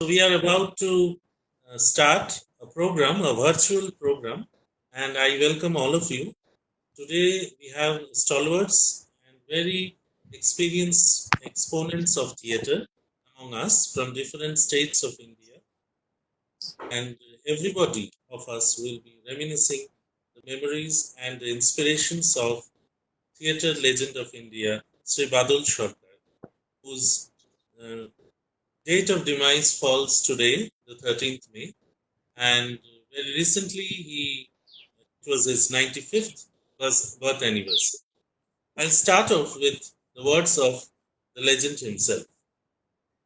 So we are about to start a program, a virtual program, and I welcome all of you. Today we have stalwarts and very experienced exponents of theatre among us from different states of India, and everybody of us will be reminiscing the memories and the inspirations of theatre legend of India, Sri Badal Sarkar, whose uh, date of demise falls today, the 13th May, and very recently it was his 95th birth anniversary. I'll start off with the words of the legend himself.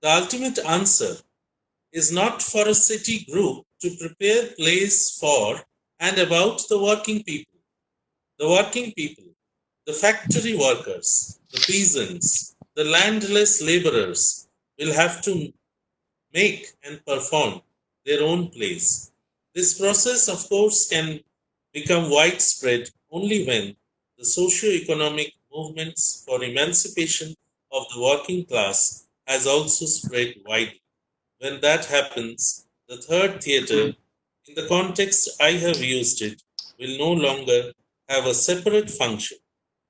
The ultimate answer is not for a city group to prepare plays for and about the working people. The working people, the factory workers, the peasants, the landless laborers will have to make and perform their own plays. This process, of course, can become widespread only when the socio-economic movements for emancipation of the working class has also spread widely. When that happens, the third theatre, in the context I have used it, will no longer have a separate function,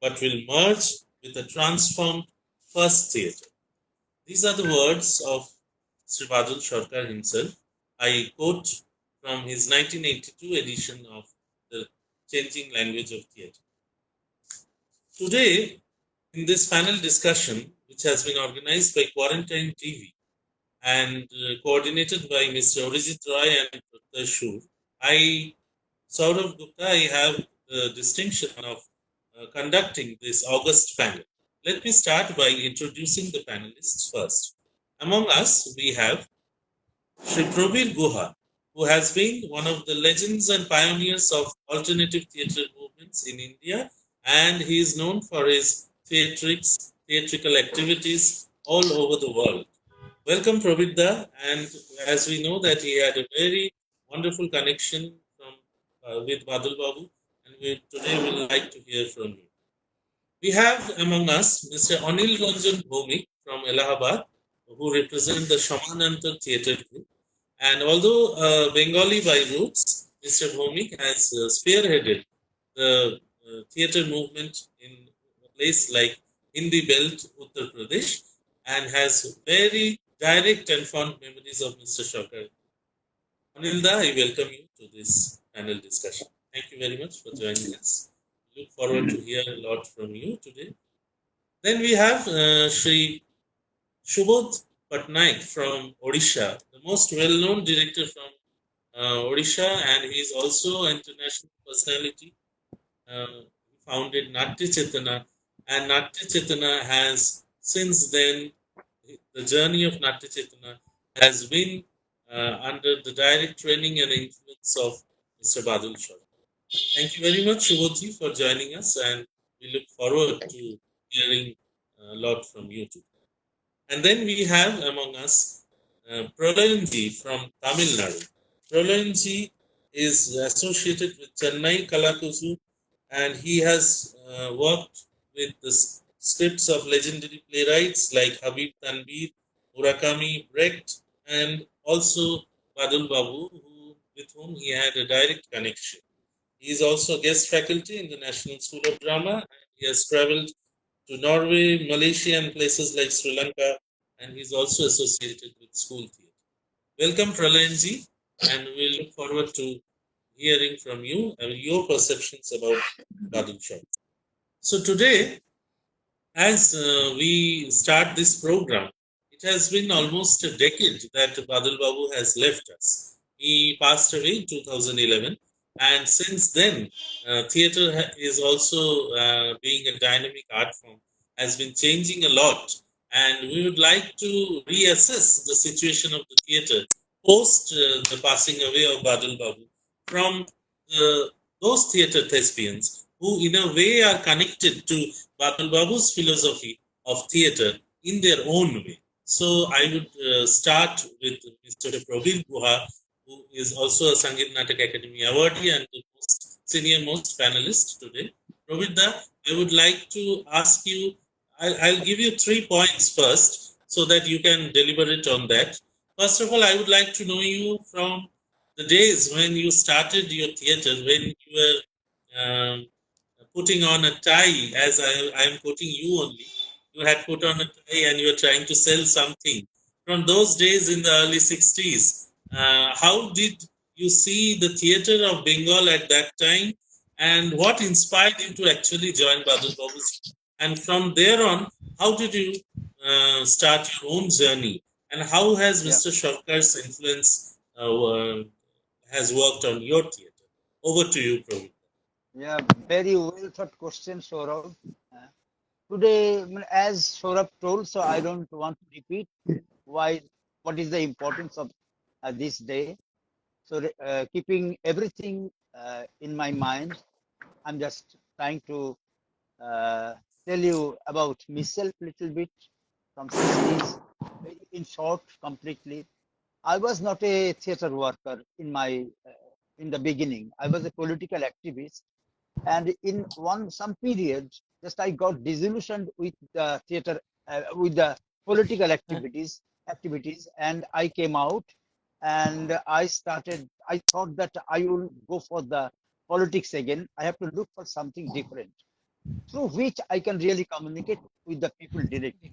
but will merge with a transformed first theatre. These are the words of Sri Badal Sarkar himself. I quote from his 1982 edition of The Changing Language of Theatre. Today, in this panel discussion, which has been organized by Quarantine TV and coordinated by Mr. Arijit Roy and Dr. Shur, Sourav Gupta, I have the distinction of conducting this August panel. Let me start by introducing the panelists first. Among us, we have Sri Prabir Guha, who has been one of the legends and pioneers of alternative theatre movements in India, and he is known for his theatrical activities all over the world. Welcome, Prabir, and as we know that he had a very wonderful connection with Badal Babu, and today we would like to hear from you. We have among us Mr. Anil Ranjan Bhowmick from Allahabad, who represent the Shamananta Theatre Group. And although Bengali by roots, Mr. Bhowmick has spearheaded the theatre movement in a place like Hindi Belt, Uttar Pradesh, and has very direct and fond memories of Mr. Sarkar. Anilda, I welcome you to this panel discussion. Thank you very much for joining us. We look forward to hear a lot from you today. Then we have Sri Subodh Pattanaik from Orissa, the most well-known director from Orissa, and he is also an international personality. He founded Natya Chetana, and Natya Chetana has since then, the journey of Natya Chetana has been under the direct training and influence of Mr. Badal Sarkar. Thank you very much, Shubhodji, for joining us, and we look forward to hearing a lot from you too. And then we have among us Pralayan from Tamil Nadu. Pralayan is associated with Chennai Kalakuzu, and he has worked with the scripts of legendary playwrights like Habib Tanbir, Murakami, Brecht, and also Badal Babu, with whom he had a direct connection. He is also a guest faculty in the National School of Drama, and he has traveled to Norway, Malaysia, and places like Sri Lanka, and he's also associated with school theatre. Welcome, Pralayanji, and we look forward to hearing from you and your perceptions about Badal Sarkar. So today, as we start this program, it has been almost a decade that Badal Babu has left us. He passed away in 2011, and since then, theatre is also being a dynamic art form, has been changing a lot, and we would like to reassess the situation of the theatre post the passing away of Badal Babu from those theatre thespians who, in a way, are connected to Badal Babu's philosophy of theatre in their own way. So I would start with Mr. Prabir Guha, who is also a Sangeet Natak Academy awardee and the senior most panelist today. Prabir, I would like to ask you, I'll give you 3 points first so that you can deliberate on that. First of all, I would like to know you from the days when you started your theater, when you were putting on a tie, as I am quoting you only. You had put on a tie and you were trying to sell something. From those days in the early 60s, how did you see the theater of Bengal at that time? And what inspired you to actually join Badal Babu's? And from there on, how did you start your own journey? And how has Yeah, Mr. Sarkar's influence has worked on your theater? Over to you, Prabir. yeah, very well thought question, Saurav. Today, as Saurabh told, so I don't want to repeat why, what is the importance of this day. So, keeping everything in my mind, I'm just trying to uh, tell you about myself a little bit from 60s, very in short, completely. I was not a theater worker in the beginning. I was a political activist, and in some period, just I got disillusioned with the theater, with the political activities, and I came out, and I thought that I will go for the politics again. I have to look for something different through which I can really communicate with the people directly.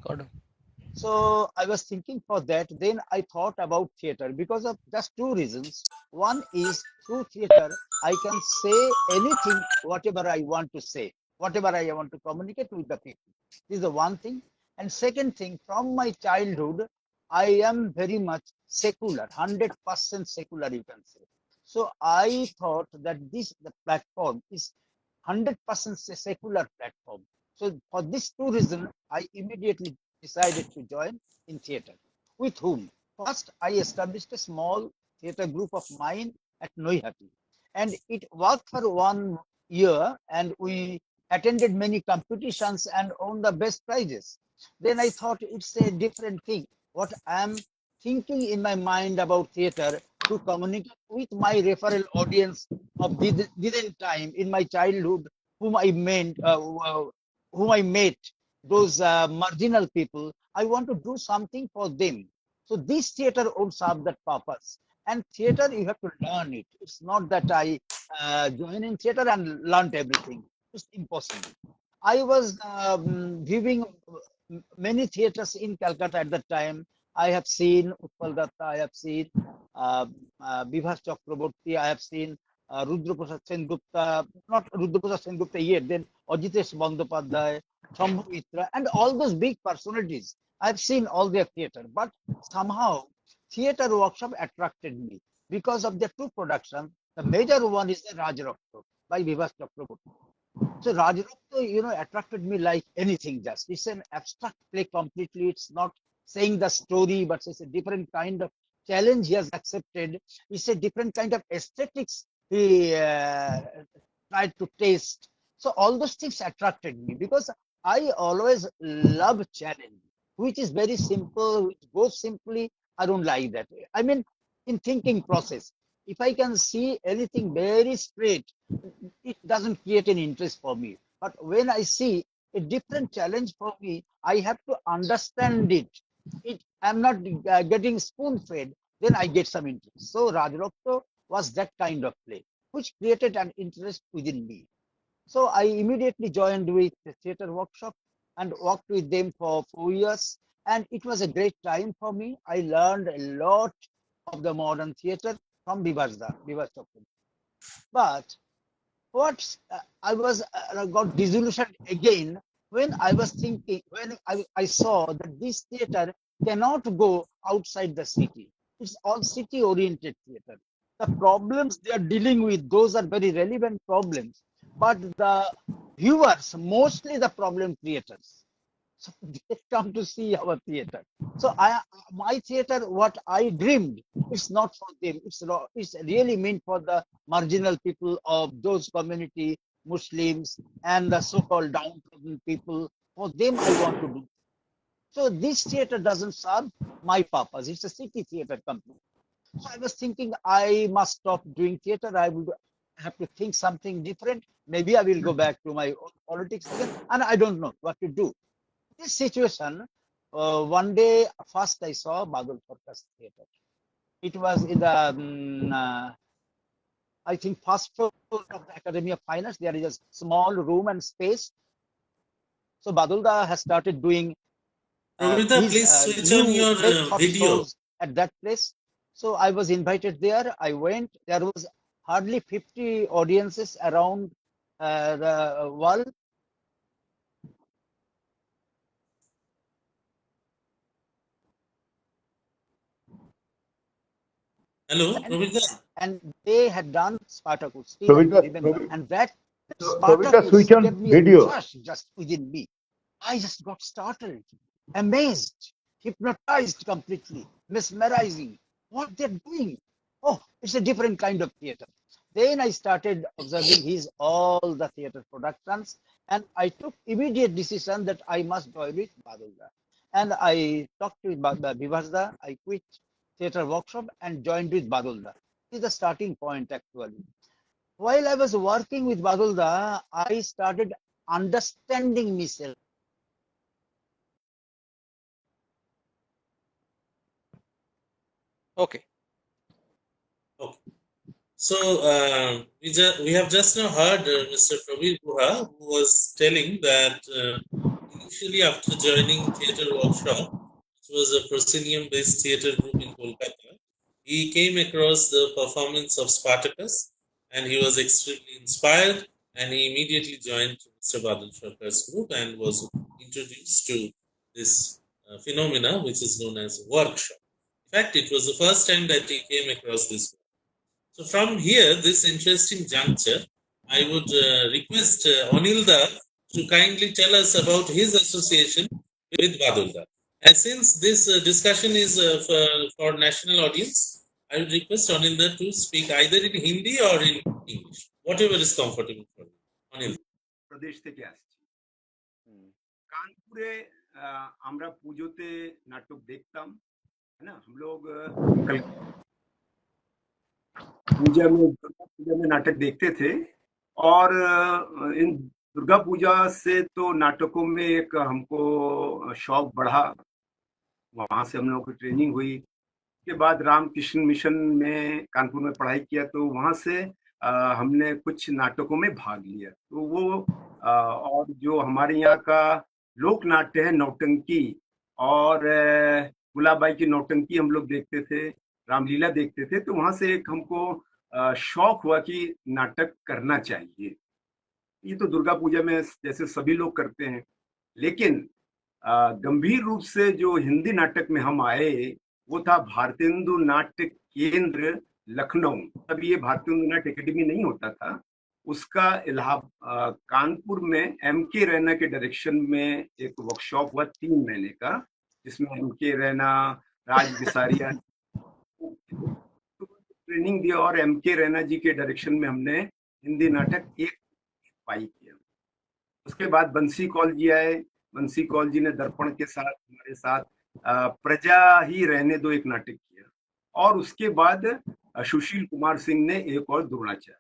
So I was thinking for that. Then I thought about theater because of just two reasons. One is through theater, I can say anything, whatever I want to say, whatever I want to communicate with the people. This is the one thing. And second thing, from my childhood, I am very much secular, 100% secular, you can say. So I thought that the platform is 100% secular platform. So for these two reasons, I immediately decided to join in theater. With whom? First, I established a small theater group of mine at Noihati. And it worked for 1 year, and we attended many competitions and won the best prizes. Then I thought it's a different thing. What I am thinking in my mind about theater to communicate with my referral audience of this time in my childhood, whom I met, whom I met, those marginal people. I want to do something for them. So this theater would serve that purpose. And theater, you have to learn it. It's not that I join in theater and learned everything. It's impossible. I was viewing many theaters in Calcutta at that time. I have seen Utpal Datta, I have seen Bibhas Chakraborty, I have seen Rudra Prasad Sengupta, not Rudra Prasad Sengupta yet, then Ajitesh Bandyopadhyay, Shambhu Mitra, and all those big personalities. I've seen all their theater, but somehow theater workshop attracted me because of their two productions. The major one is the Rajarokto by Bibhas Chakraborty. So Rajarokto, attracted me like anything just. It's an abstract play completely. It's not saying the story, but it's a different kind of challenge he has accepted. It's a different kind of aesthetics he tried to taste. So all those things attracted me because I always love challenge, which is very simple, which goes simply. I don't like that. I mean, in thinking process, if I can see anything very straight, it doesn't create an interest for me. But when I see a different challenge for me, I have to understand it. I'm not getting spoon fed, then I get some interest. So Rajarokto was that kind of play, which created an interest within me. So I immediately joined with the theater workshop and worked with them for 4 years. And it was a great time for me. I learned a lot of the modern theater from Bibhas Chakraborty. But what I was got disillusioned again when I was thinking, when I saw that this theater cannot go outside the city. It's all city oriented theater. The problems they are dealing with, those are very relevant problems, but the viewers, mostly the problem creators, so they come to see our theater. So my theater, what I dreamed, it's not for them. It's really meant for the marginal people of those community, Muslims and the so-called downtrodden people. For them, I want to do. So this theater doesn't serve my purpose. It's a city theater company. So I was thinking I must stop doing theater. I would have to think something different. Maybe I will go back to my own politics again, and I don't know what to do. This situation, one day, first I saw Badal Sarkar's theater. It was in the, I think, first floor of the Academy of Fine Arts. There is a small room and space. So Badulda has started doing Prabir, his please switch on new your great short video. shows at that place. So I was invited there. I went. There was hardly 50 audiences around the world. Hello, Prabir. And they had done Spartacus. Still, I can remember. And that Prabir, switch Spartacus gave on me a video. rush just within me. I just got startled, amazed, hypnotized completely, mesmerizing. What they're doing. Oh, it's a different kind of theater. Then I started observing his all the theater productions, and I took immediate decision that I must join with Badulda. And I talked to Vivasda. I quit theater workshop and joined with Badulda. This is the starting point actually. While I was working with Badulda, I started understanding myself. Okay. Okay. So we have just now heard Mr. Prabir Guha, who was telling that initially after joining theatre workshop, which was a proscenium-based theatre group in Kolkata, he came across the performance of Spartacus, and he was extremely inspired, and he immediately joined Mr. Badal Sarkar's group and was introduced to this phenomena, which is known as workshop. In fact, it was the first time that he came across this. So from here, this interesting juncture, I would request Anilda to kindly tell us about his association with Badulda. And since this discussion is for national audience, I would request Anilda to speak either in Hindi or in English, whatever is comfortable for you. Anilda. প্রদেশ থেকে আসছি কানপুরে আমরা পুজোতে নাটক দেখতাম है ना हम लोग पूजा में दुर्गा पूजा में नाटक देखते थे और इन दुर्गा पूजा से तो नाटकों में एक हमको शौक बढ़ा वहां से हम लोगों की ट्रेनिंग हुई के बाद रामकृष्ण मिशन में कानपुर में पढ़ाई किया तो वहां से हमने कुछ नाटकों में भाग लिया तो वो और जो हमारे यहाँ का लोक नाट्य है नौटंकी और गुलाबाई की नौटंकी हम लोग देखते थे रामलीला देखते थे तो वहां से एक हमको शौक हुआ कि नाटक करना चाहिए ये तो दुर्गा पूजा में जैसे सभी लोग करते हैं लेकिन गंभीर रूप से जो हिंदी नाटक में हम आए वो था भारतेंदु नाट्य केंद्र लखनऊ तब ये भारतेंदु नाट्य एकेडमी नहीं होता था उसका कानपुर में M.K. रैना के डायरेक्शन में एक वर्कशॉप हुआ 3 महीने का जिसमें M.K. रैना राज बिसारिया ट्रेनिंग दिया और M.K. रैना जी के डायरेक्शन में हमने हिंदी नाटक एक पाई किया उसके बाद बंसी कौल जी आए बंसी कौल जी ने दर्पण के साथ हमारे साथ प्रजा ही रहने दो एक नाटक किया और उसके बाद सुशील कुमार सिंह ने एक और द्रोणाचार्य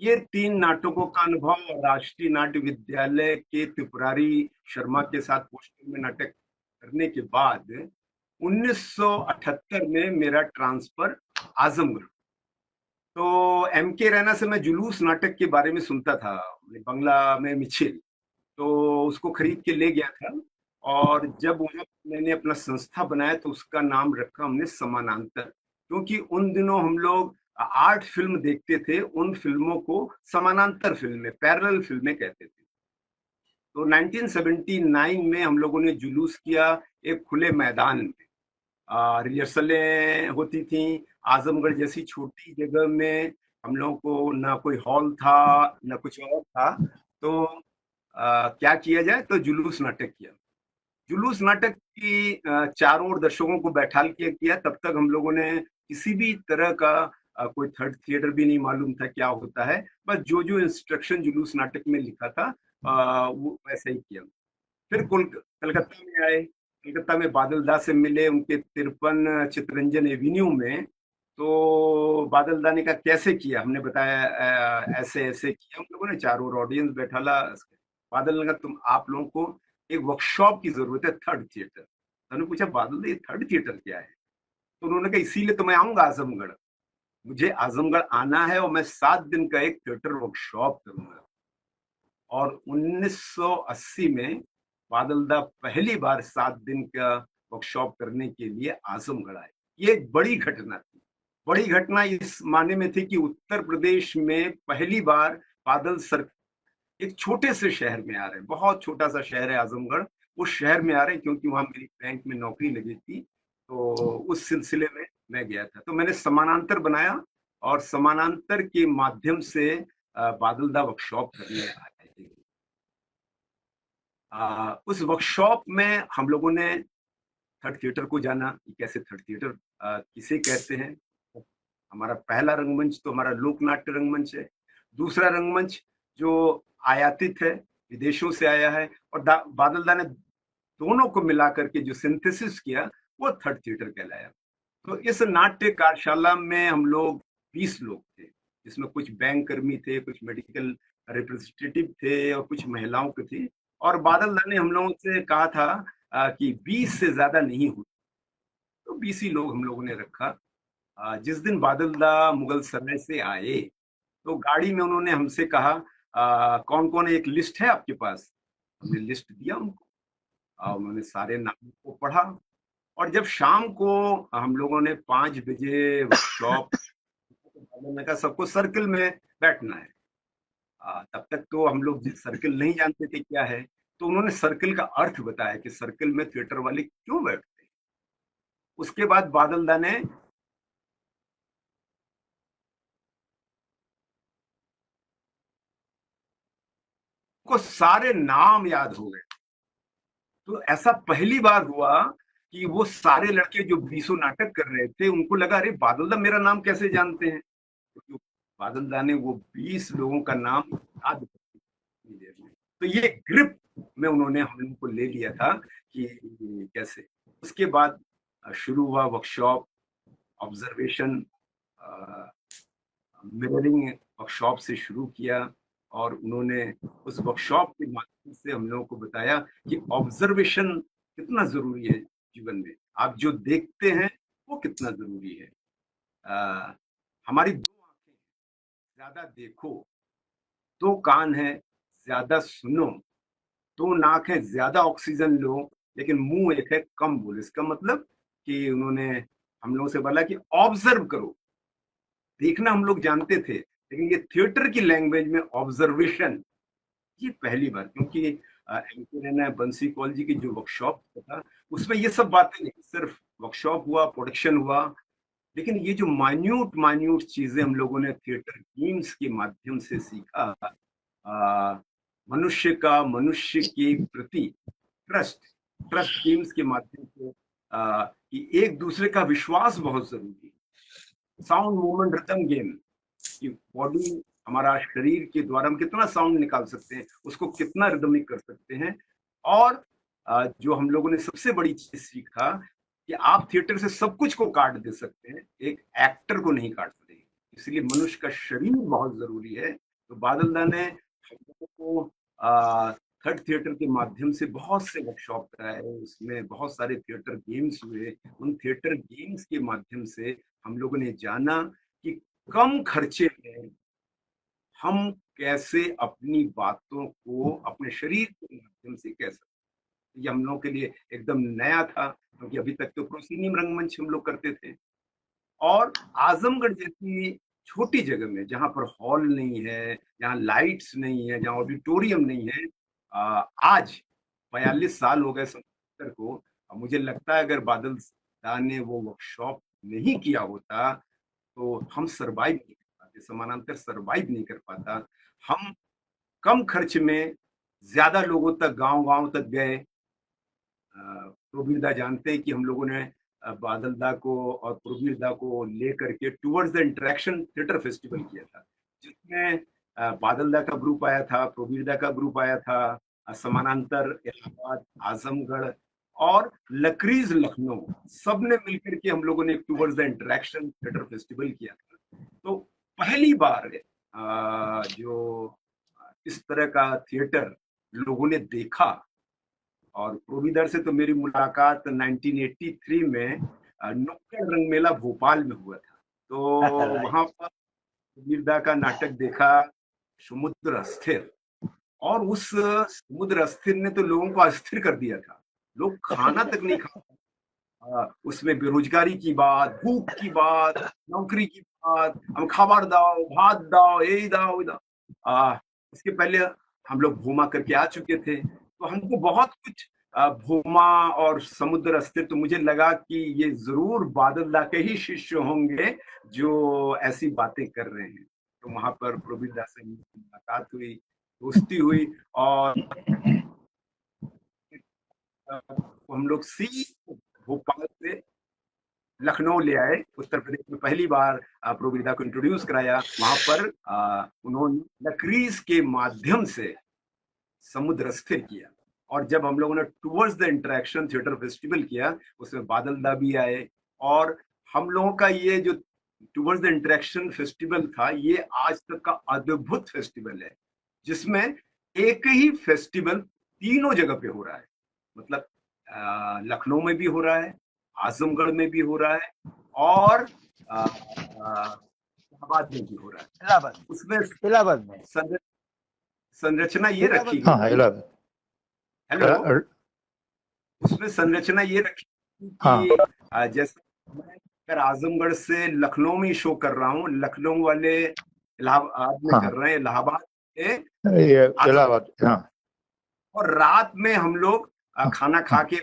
ये 3 नाटकों का अनुभव राष्ट्रीय नाट्य विद्यालय के त्रिपुरारी शर्मा के साथ पोस्टर में नाटक करने के बाद 1978 में मेरा ट्रांसफर आजमगढ़ तो M.K. रैना से मैं जुलूस नाटक के बारे में सुनता था बंगला में मिचिल तो उसको खरीद के ले गया था और जब वहां मैंने अपना संस्था बनाया तो उसका नाम रखा हमने समानांतर क्योंकि उन दिनों हम लोग 8 फिल्म देखते थे उन फिल्मों को समानांतर फिल्में पैरेलल फिल्में कहते थे तो 1979 में हम लोगों ने जुलूस किया एक खुले मैदान में रिहर्सलें होती थी आजमगढ़ जैसी छोटी जगह में हम लोगों को ना कोई हॉल था ना कुछ और था तो क्या किया जाए तो जुलूस नाटक किया जुलूस नाटक की चारों ओर दर्शकों को बैठाल किया तब तक हम लोगों ने किसी भी तरह का कोई थर्ड थिएटर भी नहीं मालूम था क्या होता है बस जो जो इंस्ट्रक्शन जुलूस नाटक में लिखा था वो वैसे ही किया फिर कलकत्ता में आए कलकत्ता में बादल दा से मिले उनके 53 चितरंजन एवेन्यू में तो बादल दा ने कहा कैसे किया हमने बताया ऐसे ऐसे किया हम लोगों ने चारों ओर ऑडियंस बैठाला बादल ने कहा तुम आप लोगों को एक वर्कशॉप की जरूरत है थर्ड थिएटर मैंने पूछा बादल ये थर्ड थिएटर क्या है तो उन्होंने कहा इसीलिए तो मैं आऊंगा आजमगढ़, मुझे आजमगढ़ आना है और मैं 7 दिन का एक थिएटर वर्कशॉप करूंगा। और 1980 में बादल दा पहली बार 7 दिन का वर्कशॉप करने के लिए आजमगढ़ आए। ये एक बड़ी घटना थी। बड़ी घटना इस माने में थी कि उत्तर प्रदेश में पहली बार बादल सर एक छोटे से शहर में आ रहे हैं, बहुत छोटा सा शहर है आजमगढ़, उस शहर में आ रहे हैं क्योंकि वहां मेरी बैंक में नौकरी लगी थी। तो उस सिलसिले में मैं गया था, तो मैंने समानांतर बनाया और समानांतर के माध्यम से बादल दा वर्कशॉप करने आए थे। उस वर्कशॉप में हम लोगों ने थर्ड थिएटर को जाना कि कैसे थर्ड थिएटर किसे कहते हैं। हमारा पहला रंगमंच तो हमारा लोकनाट्य रंगमंच है। दूसरा रंगमंच जो आयातित है, विदेशों से आया है, और बादल दा ने दोनों को मिलाकर के जो सिंथेसिस किया वो थर्ड थिएटर कहलाया। तो इस नाट्य कार्यशाला में हम लोग 20 लोग थे, जिसमें कुछ बैंक कर्मी थे, कुछ मेडिकल रिप्रेजेंटेटिव थे और कुछ महिलाओं के थे। और बादल दा ने हम लोगों से कहा था कि 20 से ज्यादा नहीं हो, तो 20 ही लोग हम लोगों ने रखा। जिस दिन बादल दा मुगल सराय से आए तो गाड़ी में उन्होंने हमसे कहा कौन कौन एक लिस्ट है आपके पास। हमने लिस्ट दिया उनको, उन्होंने सारे नामों को पढ़ा। और जब शाम को हम लोगों ने 5 बजे वर्कशॉप का सबको सर्कल में बैठना है, तब तक तो हम लोग सर्कल नहीं जानते थे क्या है। तो उन्होंने सर्कल का अर्थ बताया कि सर्कल में थिएटर वाले क्यों बैठते हैं। उसके बाद बादल दा ने को सारे नाम याद हो गए। तो ऐसा पहली बार हुआ कि वो सारे लड़के जो 20 नाटक कर रहे थे उनको लगा अरे बादल दा मेरा नाम कैसे जानते हैं, क्योंकि बादल दा ने वो 20 लोगों का नाम याद कर दिया। तो ये ग्रिप में उन्होंने हम लोगों को ले लिया था कि कैसे। उसके बाद शुरू हुआ वर्कशॉप, ऑब्जर्वेशन, मिररिंग वर्कशॉप से शुरू किया। और उन्होंने उस वर्कशॉप के माध्यम से हम लोगों को बताया कि ऑब्जर्वेशन कितना जरूरी है जीवन में, आप जो देखते हैं वो कितना जरूरी है। हमारी 2 आंखें हैं, ज्यादा देखो, 2 कान है, ज्यादा सुनो, 2 नाक है, ज्यादा ऑक्सीजन लो, लेकिन मुंह एक है, कम बोलो। इसका मतलब कि उन्होंने हम लोगों से बोला कि ऑब्जर्व करो। देखना हम लोग जानते थे, लेकिन ये थिएटर की लैंग्वेज में ऑब्जर्वेशन, ये पहली बार। क्योंकि एंकर बंसी कौल जी की जो वर्कशॉप था उसमें ये सब बातें नहीं, सिर्फ वर्कशॉप हुआ, प्रोडक्शन हुआ, लेकिन ये जो माइन्यूट माइन्यूट चीजें हम लोगों ने थिएटर गेम्स के माध्यम से सीखा, मनुष्य का मनुष्य के प्रति ट्रस्ट, ट्रस्ट गेम्स के माध्यम से, कि एक दूसरे का विश्वास बहुत जरूरी है। साउंड मूवमेंट रिदम गेम कि बॉडी, हमारा शरीर के द्वारा हम कितना साउंड निकाल सकते हैं, उसको कितना रिदमिक कर सकते हैं। और जो हम लोगों ने सबसे बड़ी चीज सीखा कि आप थिएटर से सब कुछ को काट दे सकते हैं, एक एक्टर को नहीं काट सकते, इसलिए मनुष्य का शरीर बहुत जरूरी है। तो बादल दा ने हम लोगों को थर्ड थिएटर के माध्यम से बहुत से वर्कशॉप कराए, उसमें बहुत सारे थिएटर गेम्स हुए। उन थिएटर गेम्स के माध्यम से हम लोगों ने जाना कि कम खर्चे में हम कैसे अपनी बातों को अपने शरीर के माध्यम से कह सकते हैं। ये हम लोगों के लिए एकदम नया था, क्योंकि अभी तक तो प्रोसीनियम रंगमंच हम लोग करते थे। और आजमगढ़ जैसी छोटी जगह में, जहां पर हॉल नहीं है, जहां लाइट्स नहीं है, जहां ऑडिटोरियम नहीं है, आज 42 साल हो गए संस्कृत को। मुझे लगता है अगर बादल दा ने वो वर्कशॉप नहीं किया होता तो हम सरवाइव नहीं कर पाते, समानांतर सरवाइव नहीं कर पाता। हम कम खर्च में ज्यादा लोगों तक, गांव गांव तक गए। प्रबीर दा जानते हैं कि हम लोगों ने बादल दा को और प्रबीर दा को लेकर के towards the interaction theatre festival किया था, जिसमें बादल दा का ग्रुप आया था, प्रबीर दा का ग्रुप आया था, समानांतर इलाहाबाद, आजमगढ़ और लकरीज लखनऊ, सबने मिलकर के हम लोगों ने towards the interaction theatre festival किया था। तो पहली बार जो इस तरह का थिएटर लोगों ने देखा। और प्रोविदर से तो मेरी मुलाकात 1983 में नुक्कड़ रंग मेला भोपाल में हुआ था, तो वहां पर कबीरदा का नाटक देखा, समुद्र अस्थिर। और उस समुद्र अस्थिर ने तो लोगों को अस्थिर कर दिया था, लोग खाना तक नहीं खा। उसमें बेरोजगारी की बात, भूख की बात, नौकरी की बात, हम खबर दाओ, भात दाओ, यही दाओ, इसके पहले हम लोग भूमा करके आ चुके थे, तो हमको बहुत कुछ भूमा और समुद्र अस्थिर, तो मुझे लगा कि ये जरूर बादल दा के ही शिष्य होंगे जो ऐसी बातें कर रहे हैं। तो वहां पर प्रबीर दास से मुलाकात हुई, दोस्ती हुई, और हम लोग सीधे भोपाल से लखनऊ ले आए। उत्तर प्रदेश में पहली बार प्रोविदा को इंट्रोड्यूस कराया। वहां पर उन्होंने लकरीज के माध्यम से समुद्र स्थिर किया। और जब हम लोगों ने towards the interaction theatre festival किया, उसमें बादल दा भी आए। और हम लोगों का ये जो टूवर्ड्स द इंटरेक्शन फेस्टिवल था, ये आज तक का अद्भुत फेस्टिवल है, जिसमें एक ही फेस्टिवल तीनों जगह पे हो रहा है। मतलब लखनऊ में भी हो रहा है, आजमगढ़ में भी हो रहा है, और इलाहाबाद में भी हो रहा है। इलाहाबाद, उसमें इलाहाबाद में संरचना ये रखी हाँ, गई। इलाहाबाद। हेलो, उसमें संरचना ये रखी हाँ। कि जैसे मैं अगर आजमगढ़ से लखनऊ में शो कर रहा हूँ, लखनऊ वाले इलाहाबाद में कर रहे हैं, इलाहाबाद में इलाहाबाद, हाँ। और रात में हम लोग खाना खा के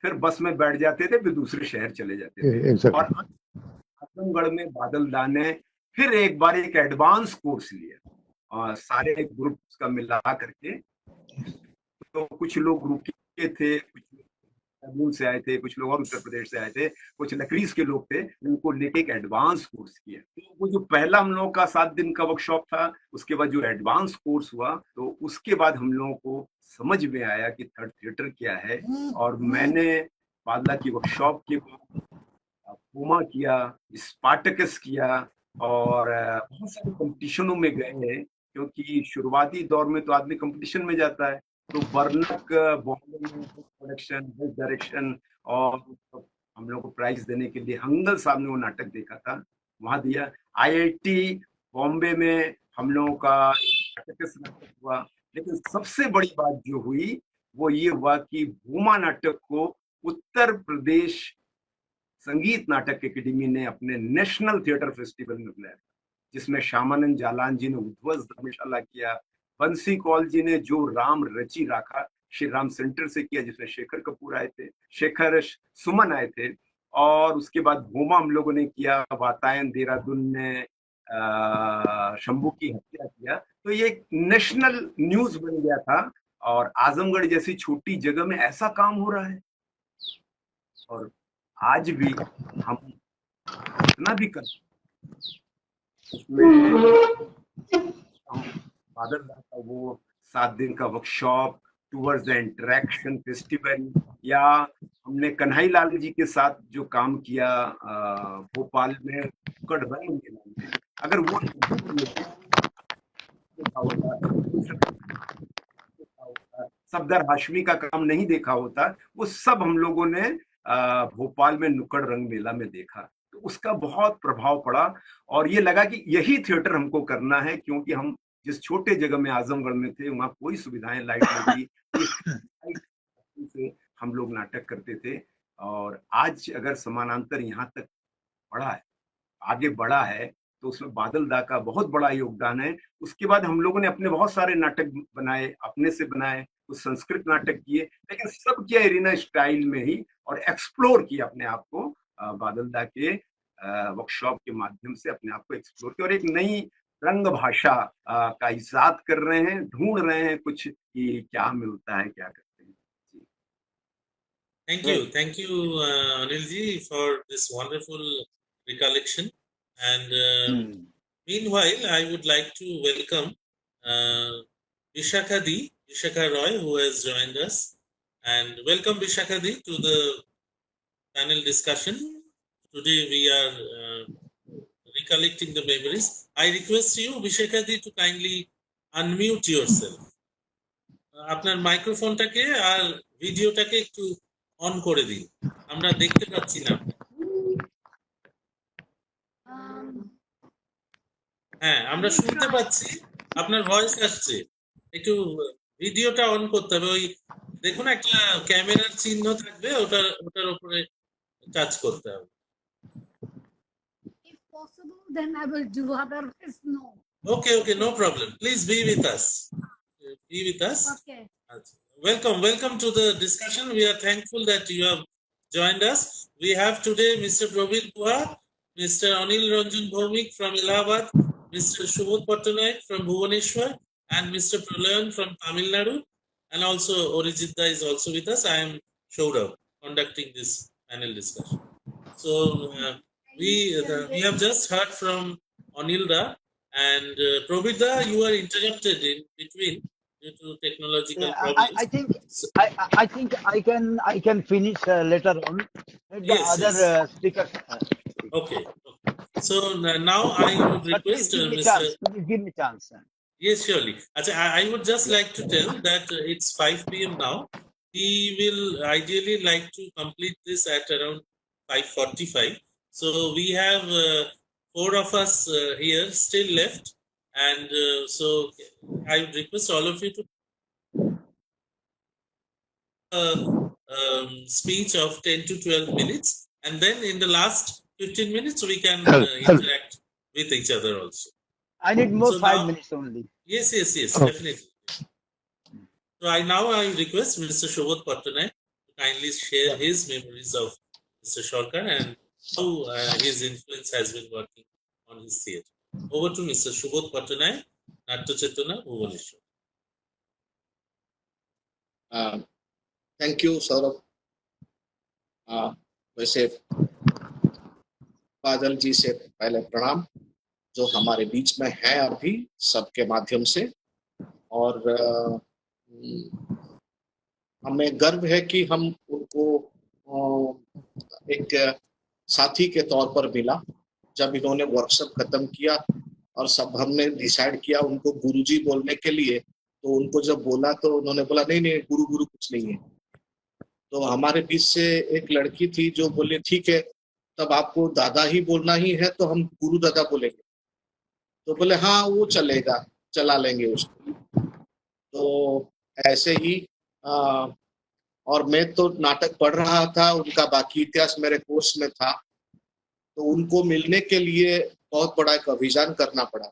फिर बस में बैठ जाते थे, फिर दूसरे शहर चले जाते थे। और आजमगढ़ में बादल दा ने फिर एक बार एक एडवांस कोर्स लिया, सारे ग्रुप्स का मिला करके। तो कुछ लोग रुके थे, कुछ लोग से आए थे, कुछ लोग और उत्तर प्रदेश से आए थे, कुछ लकड़ीज के लोग थे, उनको लेके एक एडवांस कोर्स किया। तो वो जो पहला हम लोगों का 7 दिन का वर्कशॉप था, उसके बाद जो एडवांस कोर्स हुआ, तो उसके बाद हम लोगों को समझ में आया कि थर्ड थिएटर क्या है। और मैंने बादला की वर्कशॉप के बाद पूमा किया, स्पार्टकस किया, और बहुत सारे कंपटीशनों में गए हैं, क्योंकि शुरुआती दौर में तो आदमी कंपटीशन में जाता है। तो बर्नक बॉम्बे में प्रोडक्शन, बेस्ट डायरेक्शन, और हम लोग को प्राइज देने के लिए हंगल साहब ने वो नाटक देखा था, वहां दिया। IIT बॉम्बे में हम लोगों का नाटक हुआ। लेकिन सबसे बड़ी बात जो हुई वो ये हुआ कि भूमा नाटक को उत्तर प्रदेश संगीत नाटक अकेडमी ने अपने नेशनल थिएटर फेस्टिवल में बुलाया, जिसमें श्यामानंद जालान जी ने उध्वस्त धर्मशाला किया, बंसी कौल जी ने जो राम रची राखा श्री राम सेंटर से किया, जिसमें शेखर कपूर आए थे, शेखर सुमन आए थे। और उसके बाद भूमा हम लोगों ने किया, वातायन देहरादून ने शंभू की हत्या किया। तो ये एक नेशनल न्यूज बन गया था। और आजमगढ़ जैसी छोटी जगह में ऐसा काम हो रहा है, और आज भी हम इतना भी कर बादल का वो 7 दिन का workshop, towards the interaction festival, या हमने कन्हई लाल जी के साथ जो काम किया भोपाल में नुक्कड़ रंग मेला में, अगर वो सफदर हाशमी का काम नहीं देखा होता, वो सब हम लोगों ने भोपाल में नुक्कड़ रंग मेला में देखा। तो उसका बहुत प्रभाव पड़ा, और ये लगा कि यही थिएटर हमको करना है, क्योंकि हम जिस छोटे जगह में आजमगढ़ में थे, वहां कोई सुविधाएं, लाइट नहीं थी, हम लोग नाटक करते थे। और आज अगर समानांतर यहाँ तक बढ़ा है, आगे बढ़ा है, तो उसमें बादल दा का बहुत बड़ा योगदान है। उसके बाद हम लोगों ने अपने बहुत सारे नाटक बनाए, अपने से बनाए, कुछ संस्कृत नाटक किए, लेकिन सब किया एरिना स्टाइल में ही, और एक्सप्लोर किया अपने आप को। बादल दा के वर्कशॉप के माध्यम से अपने आप को एक्सप्लोर किया, और एक नई रंग भाषा का इजाद कर रहे हैं, ढूंढ रहे हैं कुछ कि क्या मिलता है, क्या करते हैं। Thank you, Anil ji, for this wonderful recollection. And meanwhile, I would like to welcome Bishakha Roy, who has joined us. And welcome, Bishakha to the panel discussion. Today we are recollecting the memories. I request you, Bishakha to kindly unmute yourself. আপনার মাইক্রোফোনটাকে আর ভিডিওটাকে একটু on করে দিন, আমরা দেখতে পাচ্ছি না। হ্যাঁ, আমরা শুনতে পাচ্ছি, আপনার ভয়েস আসছে। একটু ভিডিওটা অন করতে হবে। ওই দেখুন একটা ক্যামেরার চিহ্ন থাকবে, ওটার উপরে টাচ করতে হবে। If possible, then I will do. Otherwise, no. Okay, no problem. Please be with us. Be with us. Okay. Welcome to the discussion. We are thankful that you have joined us. We have today Mr. Prabir Guha, Mr. Anil Ranjan Bhowmick from Allahabad, Mr. Subodh Pattanaik from Bhubaneswar, and Mr. Pralayan from Tamil Nadu, and also Arijit is also with us. I am Sourav conducting this panel discussion. So we have just heard from Anil Da and Prabir Da. You are interrupted in between due to technological problems. I think I can finish later on. Let the other speakers. Okay. So now I would request Mr. Please give me chance. Yes, surely. I would just like to tell that it's 5 p.m. now. He will ideally like to complete this at around 5:45. So we have 4 of us here still left, and so I would request all of you to speech of 10 to 12 minutes, and then in the last 15 minutes we can interact with each other also. I need more So 5 minutes only. Yes, definitely. So I request Mr. Subodh Pattanaik to kindly share his memories of Mr. Sircar and how his influence has been working on his theatre. Over to Mr. Subodh Pattanaik, Natya Chetana, Bhubaneswar. Thank you Saurabh. वैसे बादल जी से पहले प्रणाम, जो हमारे बीच में है अभी सबके माध्यम से, और हमें गर्व है कि हम उनको एक साथी के तौर पर मिला। जब इन्होंने वर्कशॉप खत्म किया और सब हमने डिसाइड किया उनको गुरुजी बोलने के लिए, तो उनको जब बोला तो उन्होंने बोला नहीं गुरु कुछ नहीं है। तो हमारे बीच से एक लड़की थी जो बोले ठीक है, तब आपको दादा ही बोलना ही है तो हम गुरु दादा बोलेंगे। तो बोले हाँ वो चलेगा, चला लेंगे उसको। तो ऐसे ही और मैं तो नाटक पढ़ रहा था, उनका बाकी इतिहास मेरे कोर्स में था, तो उनको मिलने के लिए बहुत बड़ा एक अभियान करना पड़ा।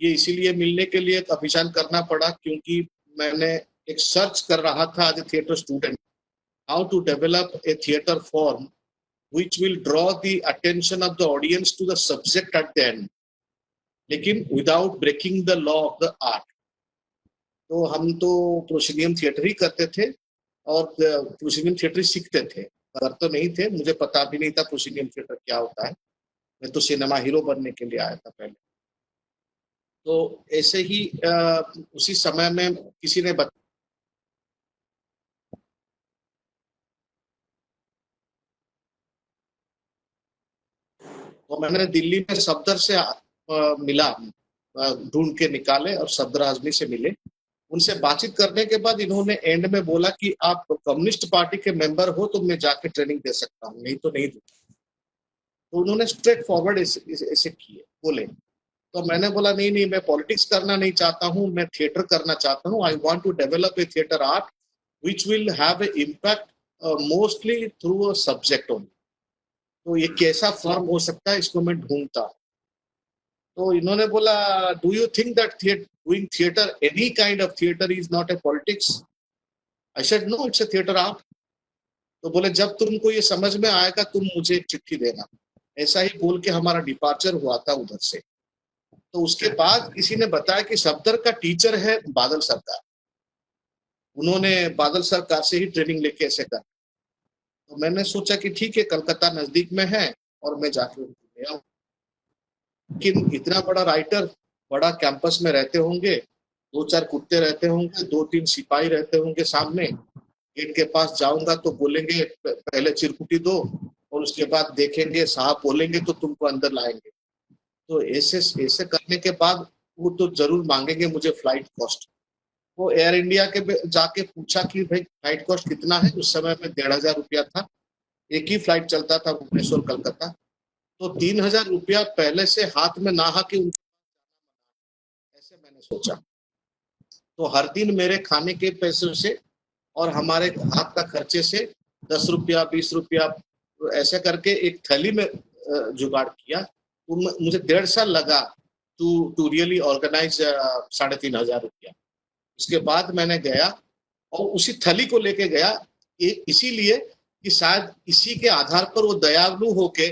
ये इसीलिए मिलने के लिए एक अभियान करना पड़ा क्योंकि मैंने एक सर्च कर रहा था as a theatre student, how to develop a theatre form which will draw the attention of the audience to the subject at the end, लेकिन without breaking the law of the art। तो हम तो प्रोसीडियम theatre ही करते थे और प्रोसीडियम theatre सीखते थे, अगर तो नहीं थे, मुझे पता भी नहीं था प्रोसीडियम थिएटर क्या होता है। मैं तो सिनेमा हीरो बनने के लिए आया था पहले। तो ऐसे ही उसी समय में किसी ने तो मैंने दिल्ली में सफदर से मिला, ढूंढ के निकाले और सफदर आजमी से मिले। उनसे बातचीत करने के बाद इन्होंने एंड में बोला कि आप कम्युनिस्ट पार्टी के मेंबर हो तो मैं जाके ट्रेनिंग दे सकता हूँ, नहीं तो नहीं दूंगा। तो उन्होंने स्ट्रेट फॉरवर्ड ऐसे किए बोले। तो मैंने बोला नहीं मैं पॉलिटिक्स करना नहीं चाहता हूँ, मैं थिएटर करना चाहता हूँ। I want to develop a theatre art which will have a impact mostly through a subject only. तो ये कैसा फॉर्म हो सकता है, इसको मैं ढूंढता। तो इन्होंने बोला do you think that doing theatre, any kind of theatre is not a politics? I said no, it's a theatre art. तो बोले जब तुमको ये समझ में आएगा तुम मुझे एक चिट्ठी देना। ऐसा ही बोल के हमारा डिपार्चर हुआ था उधर से। तो उसके बाद किसी ने बताया कि सफदर का टीचर है बादल सरकार, उन्होंने बादल सरकार से ही ट्रेनिंग लेके ऐसे कर। तो मैंने सोचा कि ठीक है, कलकत्ता नजदीक में है और मैं जाके उनको ले आऊं। लेकिन इतना बड़ा राइटर, बड़ा कैंपस में रहते होंगे, 2-4 कुत्ते रहते होंगे, 2-3 सिपाही रहते होंगे सामने। गेट के पास जाऊंगा तो बोलेंगे पहले चिरकुटी दो और उसके बाद देखेंगे, साहब बोलेंगे तो तुमको अंदर लाएंगे। तो ऐसे करने के बाद वो तो जरूर मांगेंगे मुझे फ्लाइट कॉस्ट। वो एयर इंडिया के जाके पूछा कि भाई फ्लाइट कॉस्ट कितना है। उस समय में 1,500 रुपया था, एक ही फ्लाइट चलता था भुवनेश्वर कलकत्ता। तो 3,000 रुपया पहले से हाथ में नहा के ऐसे मैंने सोचा। तो हर दिन मेरे खाने के पैसे से और हमारे हाथ का खर्चे से 10 रुपया 20 रुपया ऐसे करके एक थैली में जुगाड़ किया। तो मुझे 1.5 साल लगा टू रियली ऑर्गेनाइज 3,500 रुपया। उसके बाद मैंने गया और उसी थैली को लेके गया, इसीलिए कि शायद इसी के आधार पर वो दयालु होके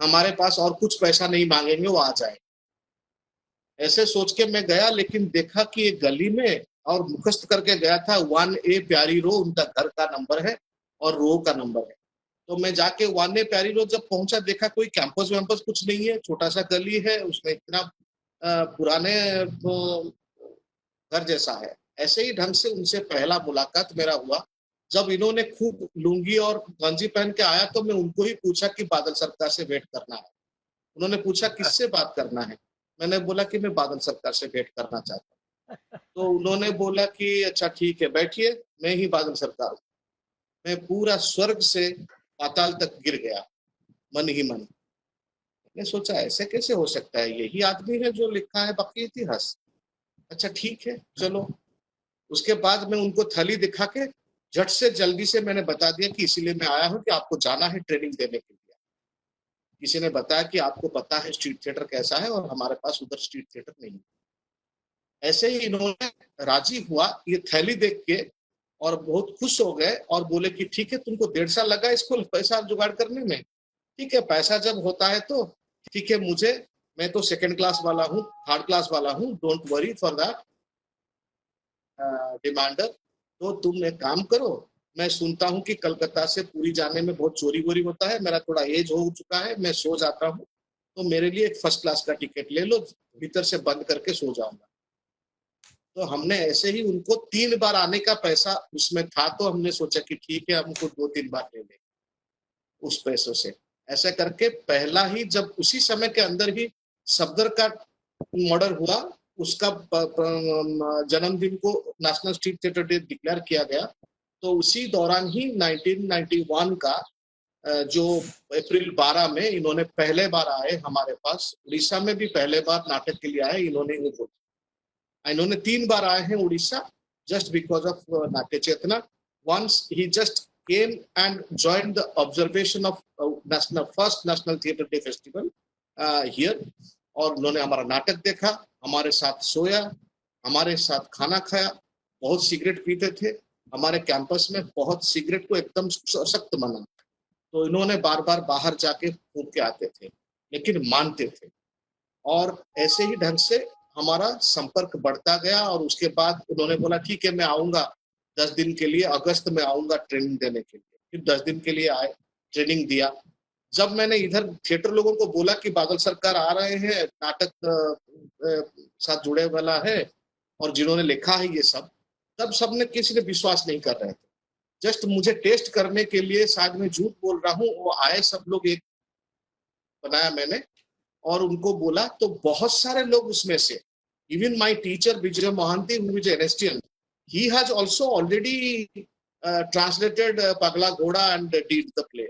हमारे पास और कुछ पैसा नहीं मांगेंगे, वो आ जाए। ऐसे सोच के मैं गया, लेकिन देखा कि एक गली में, और मुखस्त करके गया था 1A प्यारी रो, उनका घर का नंबर है और रो का नंबर है। तो मैं जाके 1A प्यारी रो जब पहुंचा, देखा कोई कैंपस वैम्पस कुछ नहीं है, छोटा सा गली है, उसमें इतना पुराने घर जैसा है। ऐसे ही ढंग से उनसे पहला मुलाकात मेरा हुआ। जब इन्होंने खूब लुंगी और गंजी पहन के आया तो मैं उनको ही पूछा कि बादल सरकार से भेंट करना है। उन्होंने पूछा किससे बात करना है। मैंने बोला कि मैं बादल सरकार से भेंट करना चाहता हूँ। तो उन्होंने बोला कि अच्छा ठीक है, बैठिए, मैं ही बादल सरकार हूँ। मैं पूरा स्वर्ग से पाताल तक गिर गया मन ही मन। मैंने सोचा ऐसे कैसे हो सकता है, यही आदमी है जो लिखा है बाकी इतिहास। अच्छा ठीक है चलो। उसके बाद मैं उनको थैली दिखा के झट से जल्दी से मैंने बता दिया कि इसीलिए मैं आया हूँ कि आपको जाना है ट्रेनिंग देने के लिए। किसी ने बताया कि आपको पता है स्ट्रीट थिएटर कैसा है और हमारे पास उधर स्ट्रीट थिएटर नहीं है। ऐसे ही इन्होंने राजी हुआ ये थैली देख के और बहुत खुश हो गए और बोले कि ठीक है, तुमको 1.5 साल लगा इसको पैसा जुगाड़ करने में, ठीक है, पैसा जब होता है तो ठीक है, मैं तो 2nd क्लास वाला हूँ, 3rd क्लास वाला हूँ, don't worry for that demander. तो तुम एक काम करो, मैं सुनता हूँ कि कलकत्ता से पुरी जाने में बहुत चोरी वोरी होता है, मेरा थोड़ा एज हो चुका है, मैं सो जाता हूँ, तो मेरे लिए एक 1st क्लास का टिकट ले लो, भीतर से बंद करके सो जाऊंगा। तो हमने ऐसे ही उनको 3 बार आने का पैसा उसमें था, तो हमने सोचा कि ठीक है, हमको 2-3 बार ले लें उस पैसों से। ऐसा करके पहला ही, जब उसी समय के अंदर ही सफदर का मर्डर हुआ, उसका जन्मदिन को national street theatre day declare किया गया। तो उसी दौरान ही 1991 का जो अप्रैल 12 में इन्होंने पहले बार आए हमारे पास। उड़ीसा में भी पहले बार नाटक के लिए आए इन्होंने 3 बार आए हैं उड़ीसा, just because of नाट्य चेतना। Once he just came and joined the observation of first National Theatre Day Festival here, और उन्होंने हमारा नाटक देखा, हमारे साथ सोया, हमारे साथ खाना खाया। बहुत सिगरेट पीते थे, हमारे कैंपस में बहुत सिगरेट को एकदम सख्त मना। तो इन्होंने बार बार बाहर जाके फूंक के आते थे, लेकिन मानते थे। और ऐसे ही ढंग से हमारा संपर्क बढ़ता गया। और उसके बाद उन्होंने बोला ठीक है, मैं आऊंगा 10 दिन के लिए, अगस्त में आऊंगा ट्रेनिंग देने के लिए। फिर 10 दिन के लिए आए, ट्रेनिंग दिया। जब मैंने इधर थिएटर लोगों को बोला कि बादल सरकार आ रहे हैं, नाटक साथ जुड़े वाला है और जिन्होंने लिखा है ये सब, तब सबने किसी ने विश्वास नहीं कर रहे थे। जस्ट मुझे टेस्ट करने के लिए, शायद मैं झूठ बोल रहा हूँ, वो आए सब लोग, एक बनाया मैंने और उनको बोला। तो बहुत सारे लोग उसमें से, even my teacher Vijay Mohanty, who is an STN, he has also already translated Pagla Ghoda and did the play.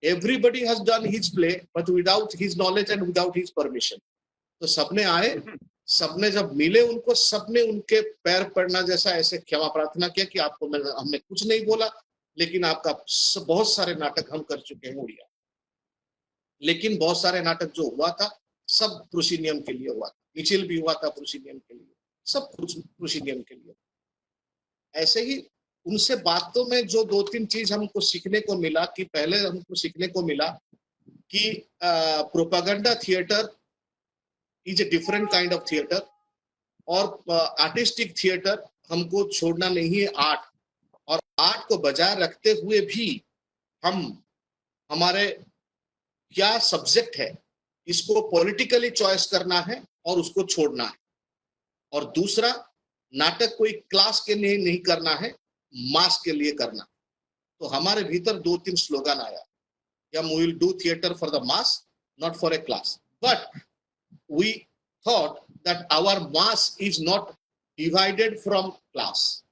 Everybody has done his play, but without his knowledge and without his permission. तो सबने आए, सबने जब मिले उनको, सबने उनके पैर पड़ना जैसा ऐसे क्षमा प्रार्थना किया कि आपको हमने कुछ नहीं बोला, लेकिन आपका बहुत सारे नाटक हम कर चुके हैं उड़िया। लेकिन बहुत सारे नाटक जो हुआ था सब प्रोसीनियम के लिए हुआ था, मिचिल भी हुआ था प्रोसीनियम के लिए, सब प्रोसीनियम के लिए। ऐसे ही उनसे बातों में जो 2-3 चीज हमको सीखने को मिला, कि पहले हमको सीखने को मिला कि propaganda theatre is a different kind of theatre, और आर्टिस्टिक थिएटर हमको छोड़ना नहीं है आर्ट, और आर्ट को बजाय रखते हुए भी हम हमारे क्या सब्जेक्ट है इसको पॉलिटिकली चॉइस करना है और उसको छोड़ना है। और दूसरा, नाटक कोई क्लास के लिए नहीं करना है, मास के लिए करना। तो हमारे भीतर 2-3 स्लोगन आया, या we will do theatre for the mass, not for a class. But we thought that our mass is not divided from class.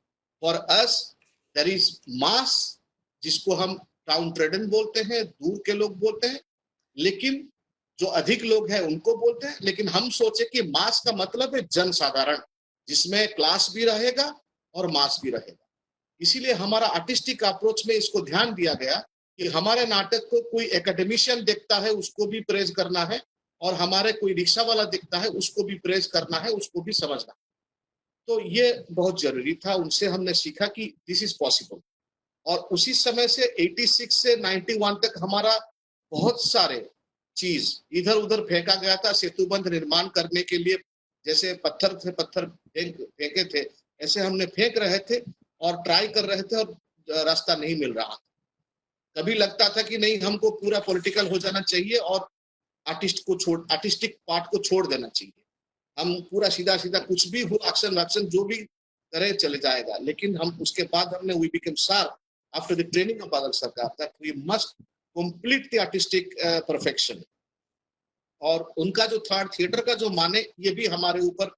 For us, there is mass, जिसको हम टाउन ट्रेडन बोलते हैं, दूर के लोग बोलते हैं, लेकिन जो अधिक लोग हैं उनको बोलते हैं। लेकिन हम सोचे कि मास का मतलब है जनसाधारण, जिसमें क्लास भी रहेगा और मास भी रहेगा। इसीलिए हमारा आर्टिस्टिक अप्रोच में इसको ध्यान दिया गया कि हमारे नाटक को कोई एकेडमिशियन देखता है उसको भी प्रेज करना है, और हमारे कोई रिक्शा वाला देखता है उसको भी प्रेज करना है, उसको भी समझना। तो ये बहुत जरूरी था। उनसे हमने सीखा कि दिस इज पॉसिबल। और उसी समय से 86 से 91 तक हमारा बहुत सारे चीज इधर उधर फेंका गया था सेतुबंध निर्माण करने के लिए। जैसे पत्थर से पत्थर फेंके थे, ऐसे हमने फेंक रहे थे और ट्राई कर रहे थे, और रास्ता नहीं मिल रहा था। कभी लगता था कि नहीं, हमको पूरा पॉलिटिकल हो जाना चाहिए और आर्टिस्टिक पार्ट को छोड़ देना चाहिए, हम पूरा सीधा सीधा कुछ भी हो, एक्शन जो भी करे चले जाएगा। लेकिन हम उसके बाद हमने we became sharp after the training of Badal Sarkar that we must complete the artistic perfection. और उनका जो थर्ड थिएटर का जो माने, ये भी हमारे ऊपर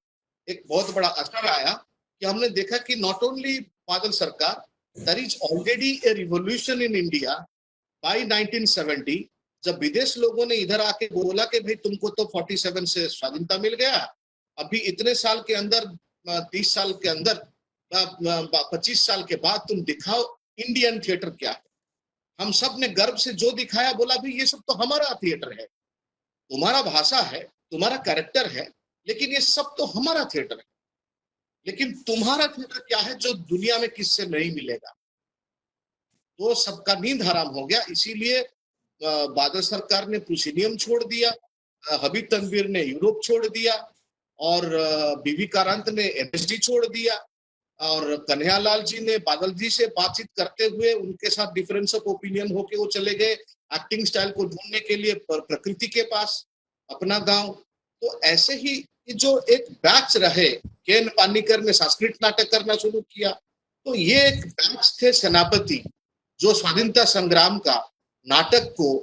एक बहुत बड़ा असर आया कि हमने देखा कि not only Badal Sarkar, there is already a revolution in India by 1970। जब विदेश लोगों ने इधर आके बोला कि भाई तुमको तो 47 से स्वाधीनता मिल गया, अभी इतने साल के अंदर, 30 साल के अंदर, 25 साल के बाद तुम दिखाओ इंडियन थिएटर क्या है। हम सब ने गर्व से जो दिखाया, बोला भी ये सब तो हमारा थिएटर है, तुम्हारा भाषा है, तुम्हारा कैरेक्टर है, लेकिन ये सब तो हमारा थिएटर है। लेकिन तुम्हारा थिएटर क्या है जो दुनिया में किससे नहीं मिलेगा। तो सबका नींद हराम हो गया। इसीलिए बादल सरकार ने प्लूसिनियम छोड़ दिया, हबीब तनवीर ने यूरोप छोड़ दिया, और बीवी कारांत ने एनएसडी छोड़ दिया, और कन्हैयालाल जी ने बादल जी से बातचीत करते हुए उनके साथ डिफरेंस ऑफ ओपिनियन होके वो चले गए एक्टिंग स्टाइल को ढूंढने के लिए प्रकृति के पास, अपना गांव। तो ऐसे ही जो एक बैच रहे, केन पानीकर ने संस्कृत नाटक करना शुरू किया। तो ये एक बैच थे सेनापति, जो स्वाधीनता संग्राम का नाटक को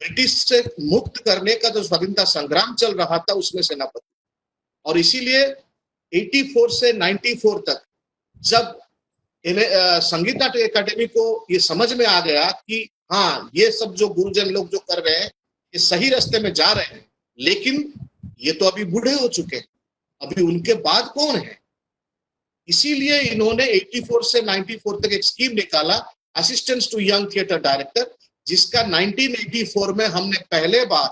ब्रिटिश से मुक्त करने का जो स्वाधीनता संग्राम चल रहा था उसमें सेनापति। और इसीलिए 84 से 94 तक जब संगीत नाटक अकादमी को ये समझ में आ गया कि हाँ, ये सब जो गुरुजन लोग जो कर रहे हैं ये सही रास्ते में जा रहे हैं, लेकिन ये तो अभी बूढ़े हो चुके हैं, अभी उनके बाद कौन है। इसीलिए इन्होंने 84 से 94 तक एक स्कीम निकाला, assistance to young theatre director, जिसका 1984 में हमने पहले बार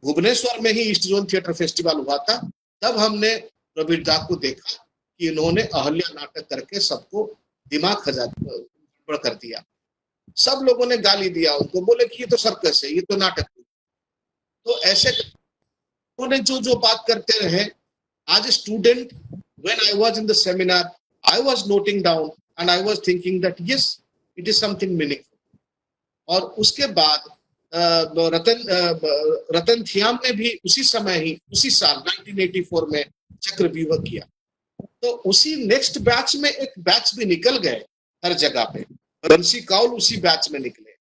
भुवनेश्वर में ही ईस्ट जोन थिएटर फेस्टिवल हुआ था। तब हमने प्रबीर दा को देखा कि इन्होंने अहल्या नाटक करके सबको दिमाग खजा कर दिया। सब लोगों ने गाली दिया उनको, बोले कि ये तो सर्कस है, ये तो नाटक है। तो ऐसे उन्होंने जो बात करते रहे। आज student, when I was in the seminar, I was noting down and I was thinking that yes, it is something meaningful. और उसके बाद रतन थियाम ने भी उसी समय ही, उसी साल 1984 में चक्रव्यूह किया। तो उसी नेक्स्ट बैच में एक बैच भी निकल गए हर जगह पे। बंसी कौल उसी बैच में निकले,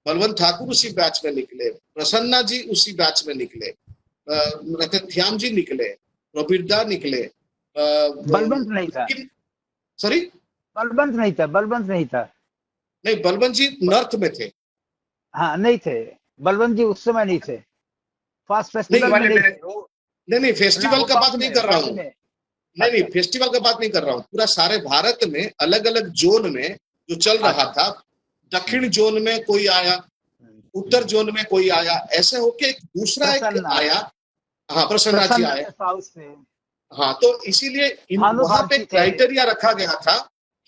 बलवंत ठाकुर उसी बैच में निकले, प्रसन्ना जी उसी बैच में निकले, रतन थियाम जी निकले, प्रबीर दा निकले। बलवंत नहीं था, सॉरी बलवंत नहीं था। नहीं, बलवंत जी नॉर्थ में थे। हाँ, नहीं थे बलवंत जी, उस समय नहीं थे। फर्स्ट फेस्टिवल में नहीं, फेस्टिवल का बात नहीं कर रहा हूँ। नहीं, फेस्टिवल का बात नहीं कर रहा हूँ। पूरा सारे भारत में अलग अलग जोन में जो चल रहा था, दक्षिण जोन में कोई आया, उत्तर जोन में कोई आया, ऐसे होके एक दूसरा एक आया। हाँ, प्रसन्ना जी आए। हाँ, तो इसीलिए वहां पे क्राइटेरिया रखा गया था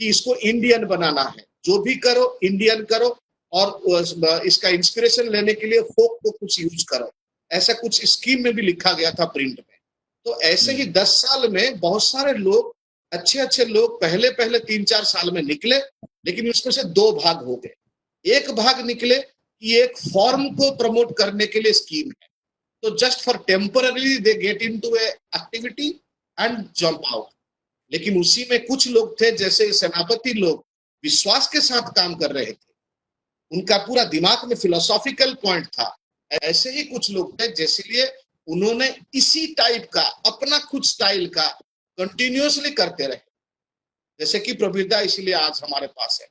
कि इसको इंडियन बनाना है, जो भी करो इंडियन करो, और इसका इंस्पिरेशन लेने के लिए फोक को कुछ यूज करो। ऐसा कुछ स्कीम में भी लिखा गया था प्रिंट में। तो ऐसे ही 10 साल में बहुत सारे लोग, अच्छे लोग पहले 3-4 साल में निकले, लेकिन उसमें से 2 भाग हो गए। एक भाग निकले कि एक फॉर्म को प्रमोट करने के लिए स्कीम है, तो just for temporary they get into A activity and jump out. लेकिन उसी में कुछ लोग थे, जैसे सेनापति लोग विश्वास के साथ काम कर रहे थे, उनका पूरा दिमाग में फिलोसॉफिकल पॉइंट था। ऐसे ही कुछ लोग थे, जैसे लिए उन्होंने इसी टाइप का अपना खुद स्टाइल का कंटिन्यूअसली करते रहे, जैसे कि प्रबीरदा इसीलिए आज हमारे पास है।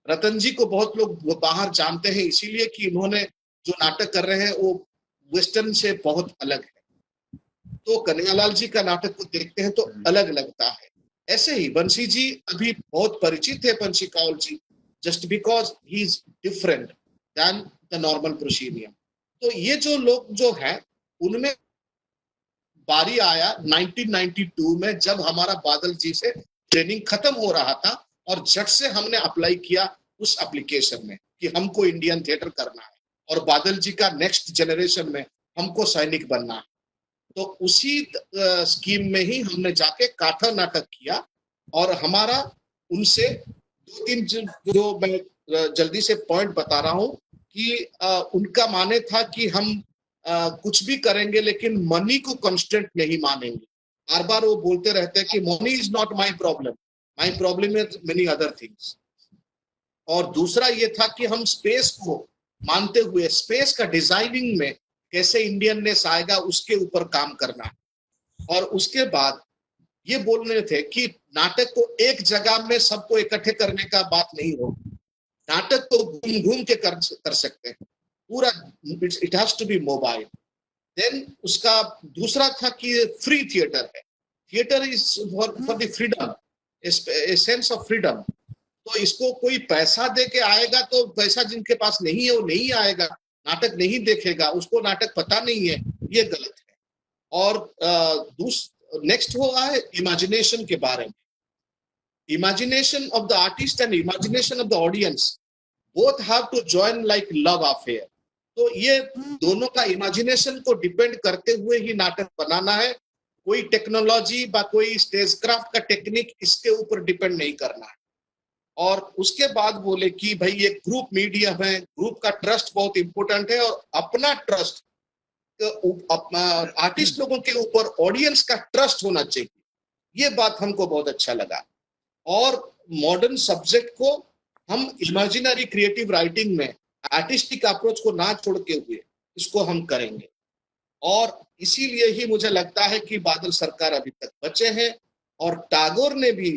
रतन जी को बहुत लोग बाहर जानते हैं इसीलिए कि इन्होंने जो नाटक कर रहे हैं वो वेस्टर्न से बहुत अलग है। तो कन्हैयालाल जी का नाटक को देखते हैं तो अलग लगता है। ऐसे ही बंसी जी अभी बहुत परिचित है, Bansi Kaul ji, just because he is different than the normal proscenium. तो ये जो लोग जो है उनमें बारी आया 1992 में, जब हमारा बादल जी से ट्रेनिंग खत्म हो रहा था और झट से हमने अप्लाई किया उस एप्लीकेशन में कि हमको इंडियन थिएटर करना है और बादल जी का नेक्स्ट जनरेशन में हमको सैनिक बनना है। तो उसी स्कीम में ही हमने जाके काठा नाटक किया और हमारा उनसे 2-3 जो मैं जल्दी से पॉइंट बता रहा हूं कि उनका माने था कि हम कुछ भी करेंगे लेकिन मनी को कांस्टेंट नहीं मानेंगे। बार बार वो बोलते रहते हैं कि money is not my problem is many other things. और दूसरा ये था कि हम स्पेस को मानते हुए स्पेस का डिजाइनिंग में कैसे इंडियननेस आएगा उसके ऊपर काम करना है। और उसके बाद ये बोलने थे कि नाटक को एक जगह में सबको इकट्ठे करने का बात नहीं हो, नाटक को घूम घूम के कर सकते हैं पूरा, it has to be mobile. Then उसका दूसरा था कि फ्री थिएटर है, theatre is for the freedom, a sense of freedom. तो इसको कोई पैसा दे के आएगा तो पैसा जिनके पास नहीं है वो नहीं आएगा, नाटक नहीं देखेगा, उसको नाटक पता नहीं है, ये गलत है। और नेक्स्ट हुआ है इमेजिनेशन के बारे में। Imagination of the artist and imagination of the audience both have to join like love affair. तो ये दोनों का इमेजिनेशन को डिपेंड करते हुए ही नाटक बनाना है, कोई टेक्नोलॉजी बा कोई स्टेज क्राफ्ट का टेक्निक इसके ऊपर डिपेंड नहीं करना है। और उसके बाद बोले कि भाई ये ग्रुप मीडियम है, ग्रुप का ट्रस्ट बहुत इंपॉर्टेंट है और अपना ट्रस्ट आर्टिस्ट लोगों के ऊपर ऑडियंस का ट्रस्ट होना चाहिए। ये बात हमको बहुत अच्छा लगा। और मॉडर्न सब्जेक्ट को हम इमेजिनरी क्रिएटिव राइटिंग में आर्टिस्टिक अप्रोच को ना छोड़ के हुए इसको हम करेंगे। और इसीलिए ही मुझे लगता है कि बादल सरकार अभी तक बचे हैं। और टैगोर ने भी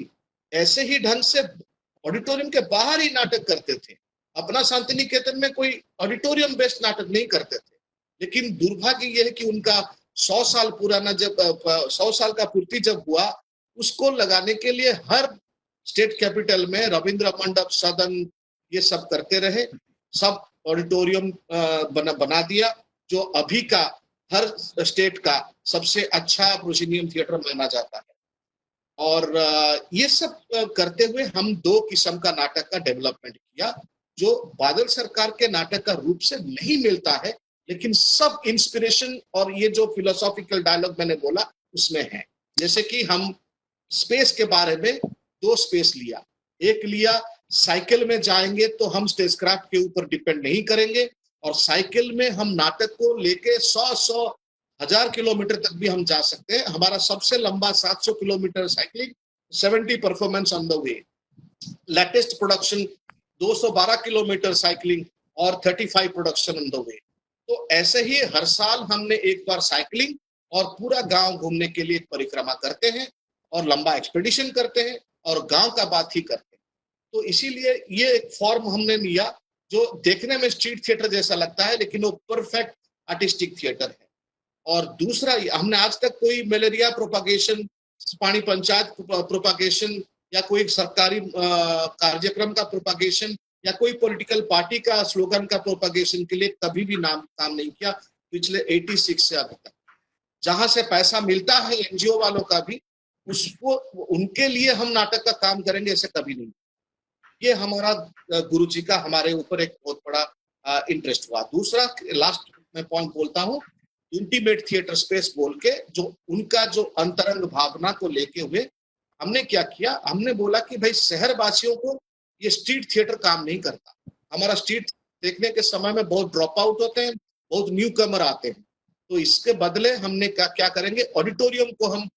ऐसे ही ढंग से ऑडिटोरियम के बाहर ही नाटक करते थे। अपना शांति निकेतन में कोई ऑडिटोरियम बेस्ड नाटक नहीं करते थे, लेकिन दुर्भाग्य यह है कि उनका 100 साल पुराना जब 100 साल का पूर्ति जब हुआ, उसको लगाने के लिए हर स्टेट कैपिटल में रविंद्र मंडप, सदन, ये सब करते रहे, सब ऑडिटोरियम बना दिया, जो अभी का हर स्टेट का सबसे अच्छा प्रोसिनियम थिएटर माना जाता है। और ये सब करते हुए हम 2 किस्म का नाटक का डेवलपमेंट किया, जो बादल सरकार के नाटक का रूप से नहीं मिलता है, लेकिन सब इंस्पिरेशन और ये जो फिलोसॉफिकल डायलॉग मैंने बोला उसमें है। जैसे कि हम स्पेस के बारे में 2 स्पेस लिया। एक लिया साइकिल में जाएंगे तो हम स्टेज क्राफ्ट के ऊपर डिपेंड नहीं करेंगे, और साइकिल में हम नाटक को लेके 100 1000 किलोमीटर तक भी हम जा सकते हैं। हमारा सबसे लंबा 700 kilometre cycling, 70 performance on the way. Latest production 212 kilometre cycling और 35 प्रोडक्शन ऑन द वे। तो ऐसे ही हर साल हमने एक बार साइकिलिंग और पूरा गांव घूमने के लिए परिक्रमा करते हैं और लंबा एक्सपेडिशन करते हैं और गांव का बात ही करते हैं। तो इसीलिए ये एक फॉर्म हमने लिया जो देखने में स्ट्रीट थिएटर जैसा लगता है, लेकिन वो परफेक्ट आर्टिस्टिक थिएटर है। और दूसरा, हमने आज तक कोई मलेरिया प्रोपागेशन, पानी पंचायत प्रोपागेशन या कोई सरकारी कार्यक्रम का प्रोपागेशन या कोई पॉलिटिकल पार्टी का स्लोगन का प्रोपागेशन के लिए कभी भी काम नहीं किया पिछले 86 से अभी तक। जहां से पैसा मिलता है एनजीओ वालों का भी, उसको उनके लिए हम नाटक का काम करेंगे, ऐसे कभी नहीं। ये हमारा गुरुजी का हमारे ऊपर एक बहुत बड़ा इंटरेस्ट हुआ। दूसरा, लास्ट में पॉइंट बोलता हूँ, इंटीमेट थिएटर स्पेस बोल के, जो उनका जो अंतरंग भावना को लेके हुए हमने क्या किया, हमने बोला कि भाई शहरवासियों को ये स्ट्रीट थिएटर काम नहीं करता। हमारा स्ट्रीट देखने के समय में बहुत ड्रॉप आउट होते हैं, बहुत न्यू कमर आते हैं। तो इसके बदले हमने क्या करेंगे, ऑडिटोरियम को हम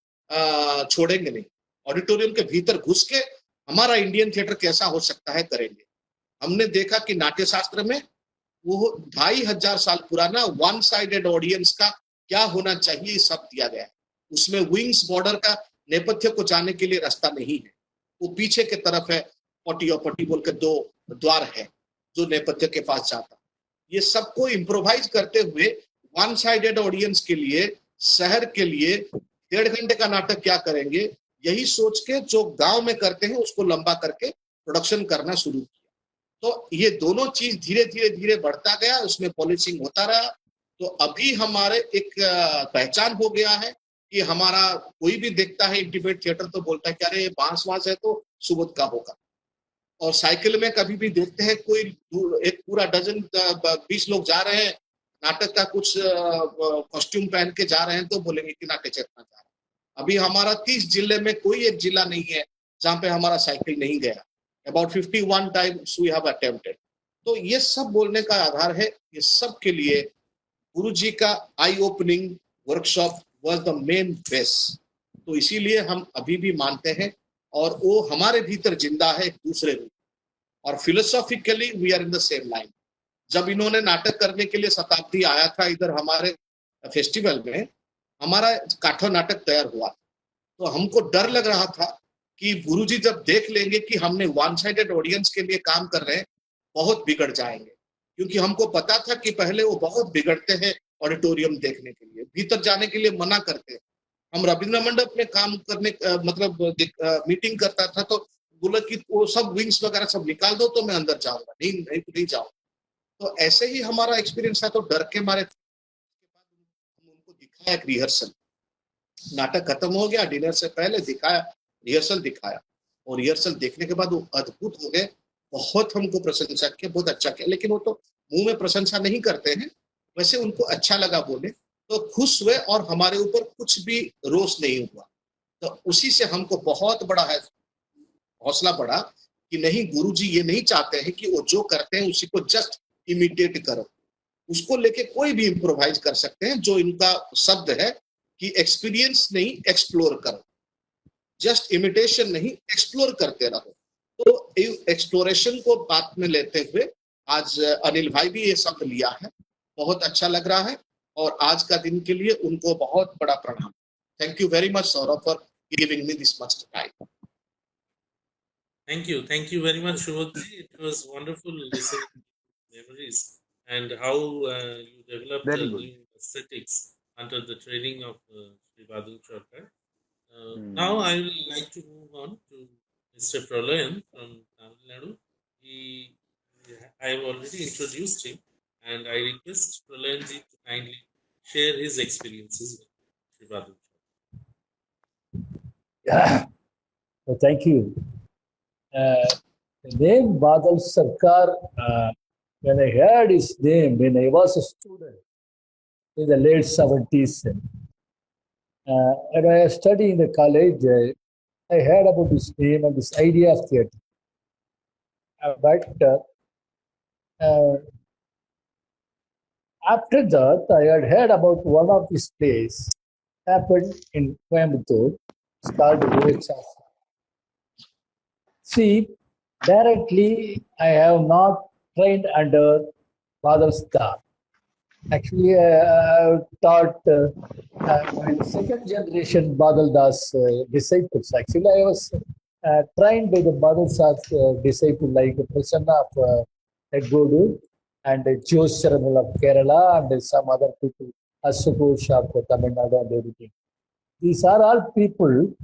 छोड़ेंगे नहीं, ऑडिटोरियम के भीतर घुस के हमारा इंडियन थिएटर कैसा हो सकता है करेंगे। हमने देखा कि नाट्य शास्त्र में वो 2500 साल पुराना वन साइडेड ऑडियंस का क्या होना चाहिए सब दिया गया है। उसमें विंग्स बॉर्डर का नेपथ्य को जाने के लिए रास्ता नहीं है, वो पीछे के तरफ है, पटी और पटी बोल के 2 द्वार है जो नेपथ्य के पास जाता। ये सबको इम्प्रोवाइज करते हुए वन साइडेड ऑडियंस के लिए, शहर के लिए 1.5 घंटे का नाटक क्या करेंगे, यही सोच के जो गांव में करते हैं उसको लंबा करके प्रोडक्शन करना शुरू किया। तो ये दोनों चीज धीरे धीरे धीरे बढ़ता गया, उसमें पॉलिशिंग होता रहा। तो अभी हमारे एक पहचान हो गया है कि हमारा कोई भी देखता है इंटीमेट थिएटर तो बोलता है कि अरे बांस वांस है तो सुबोध का होगा। और साइकिल में कभी भी देखते हैं कोई एक पूरा डजन 20 लोग जा रहे हैं, नाटक का कुछ कॉस्ट्यूम पहन के जा रहे हैं तो बोलेंगे कि नाट्य चेतना जा रहा है। अभी हमारा 30 जिले में कोई एक जिला नहीं है जहां पे हमारा साइकिल नहीं गया। About 51 times we have attempted. तो ये सब बोलने का आधार है, ये सब के लिए गुरुजी का eye opening workshop was the main base. तो इसीलिए हम अभी भी मानते हैं और वो हमारे भीतर जिंदा है दूसरे रूप। और philosophically we are in the same line. जब इन्होंने नाटक करने के लिए शताब्दी आया था इधर हमारे फेस्टिवल में, हमारा काठो नाटक तैयार हुआ, तो हमको डर लग रहा था कि गुरुजी जब देख लेंगे कि हमने वन साइडेड ऑडियंस के लिए काम कर रहे हैं, बहुत बिगड़ जाएंगे। क्योंकि हमको पता था कि पहले वो बहुत बिगड़ते हैं ऑडिटोरियम देखने के लिए, भीतर जाने के लिए मना करते हैं। हम रविंद्र मंडप में काम करने मतलब मीटिंग करता था तो बोला कि वो सब विंग्स वगैरह सब निकाल दो तो मैं अंदर जाऊंगा, नहीं जाऊंगा। तो ऐसे ही हमारा एक्सपीरियंस था। तो डर के मारे हम उनको दिखाया एक रिहर्सल, नाटक खत्म हो गया, डिनर से पहले दिखाया, रिहर्सल दिखाया, और रिहर्सल देखने के बाद वो अद्भुत हो गए। बहुत हमको प्रशंसा किया, बहुत अच्छा किया। लेकिन वो तो मुंह में प्रशंसा नहीं करते हैं, वैसे उनको अच्छा लगा बोले तो खुश हुए और हमारे ऊपर कुछ भी रोष नहीं हुआ। तो उसी से हमको बहुत बड़ा है हौसला बढ़ा कि नहीं, गुरुजी ये नहीं चाहते हैं कि वो जो करते हैं उसी को जस्ट इमिटेट करो, उसको लेके कोई भी इम्प्रोवाइज कर सकते हैं। जो इनका शब्द है कि एक्सपीरियंस नहीं, एक्सप्लोर करो, जस्ट इमिटेशन नहीं, एक्सप्लोर करते रहो। तो एक्सप्लोरेशन को बात में लेते हुए आज अनिल भाई भी ये शब्द लिया है, बहुत अच्छा लग रहा है। और आज का दिन के लिए उनको बहुत बड़ा प्रणाम। Thank you very much Saurabh for giving me this much time. Thank you very much, Subodhji. It was wonderful listening to memories and how you developed Very the good. new aesthetics under the training of Sri Badal Sarkar. Now I would like to move on to Mr. Pralayan from Tamil Nadu. I have already introduced him, and I request Pralayanji to kindly share his experiences with Sri Badal Sarkar. Yeah. Well, thank you. The name Badal Sarkar, when I heard his name when I was a student in the late 70s, and I was studying in the college, I heard about his name and this idea of theatre. But after that, I had heard about one of his plays happened in Coimbatore. It's called Orissa. See, directly I have not trained under Badal Sarkar. Actually, I taught my second generation Badal Das disciples. Actually, I was trained by the Badal Sarkar disciple like Prasanna of Edgodu and Jose Charamal of Kerala and some other people, Asukosh of Tamil Nadu and everything. These are all people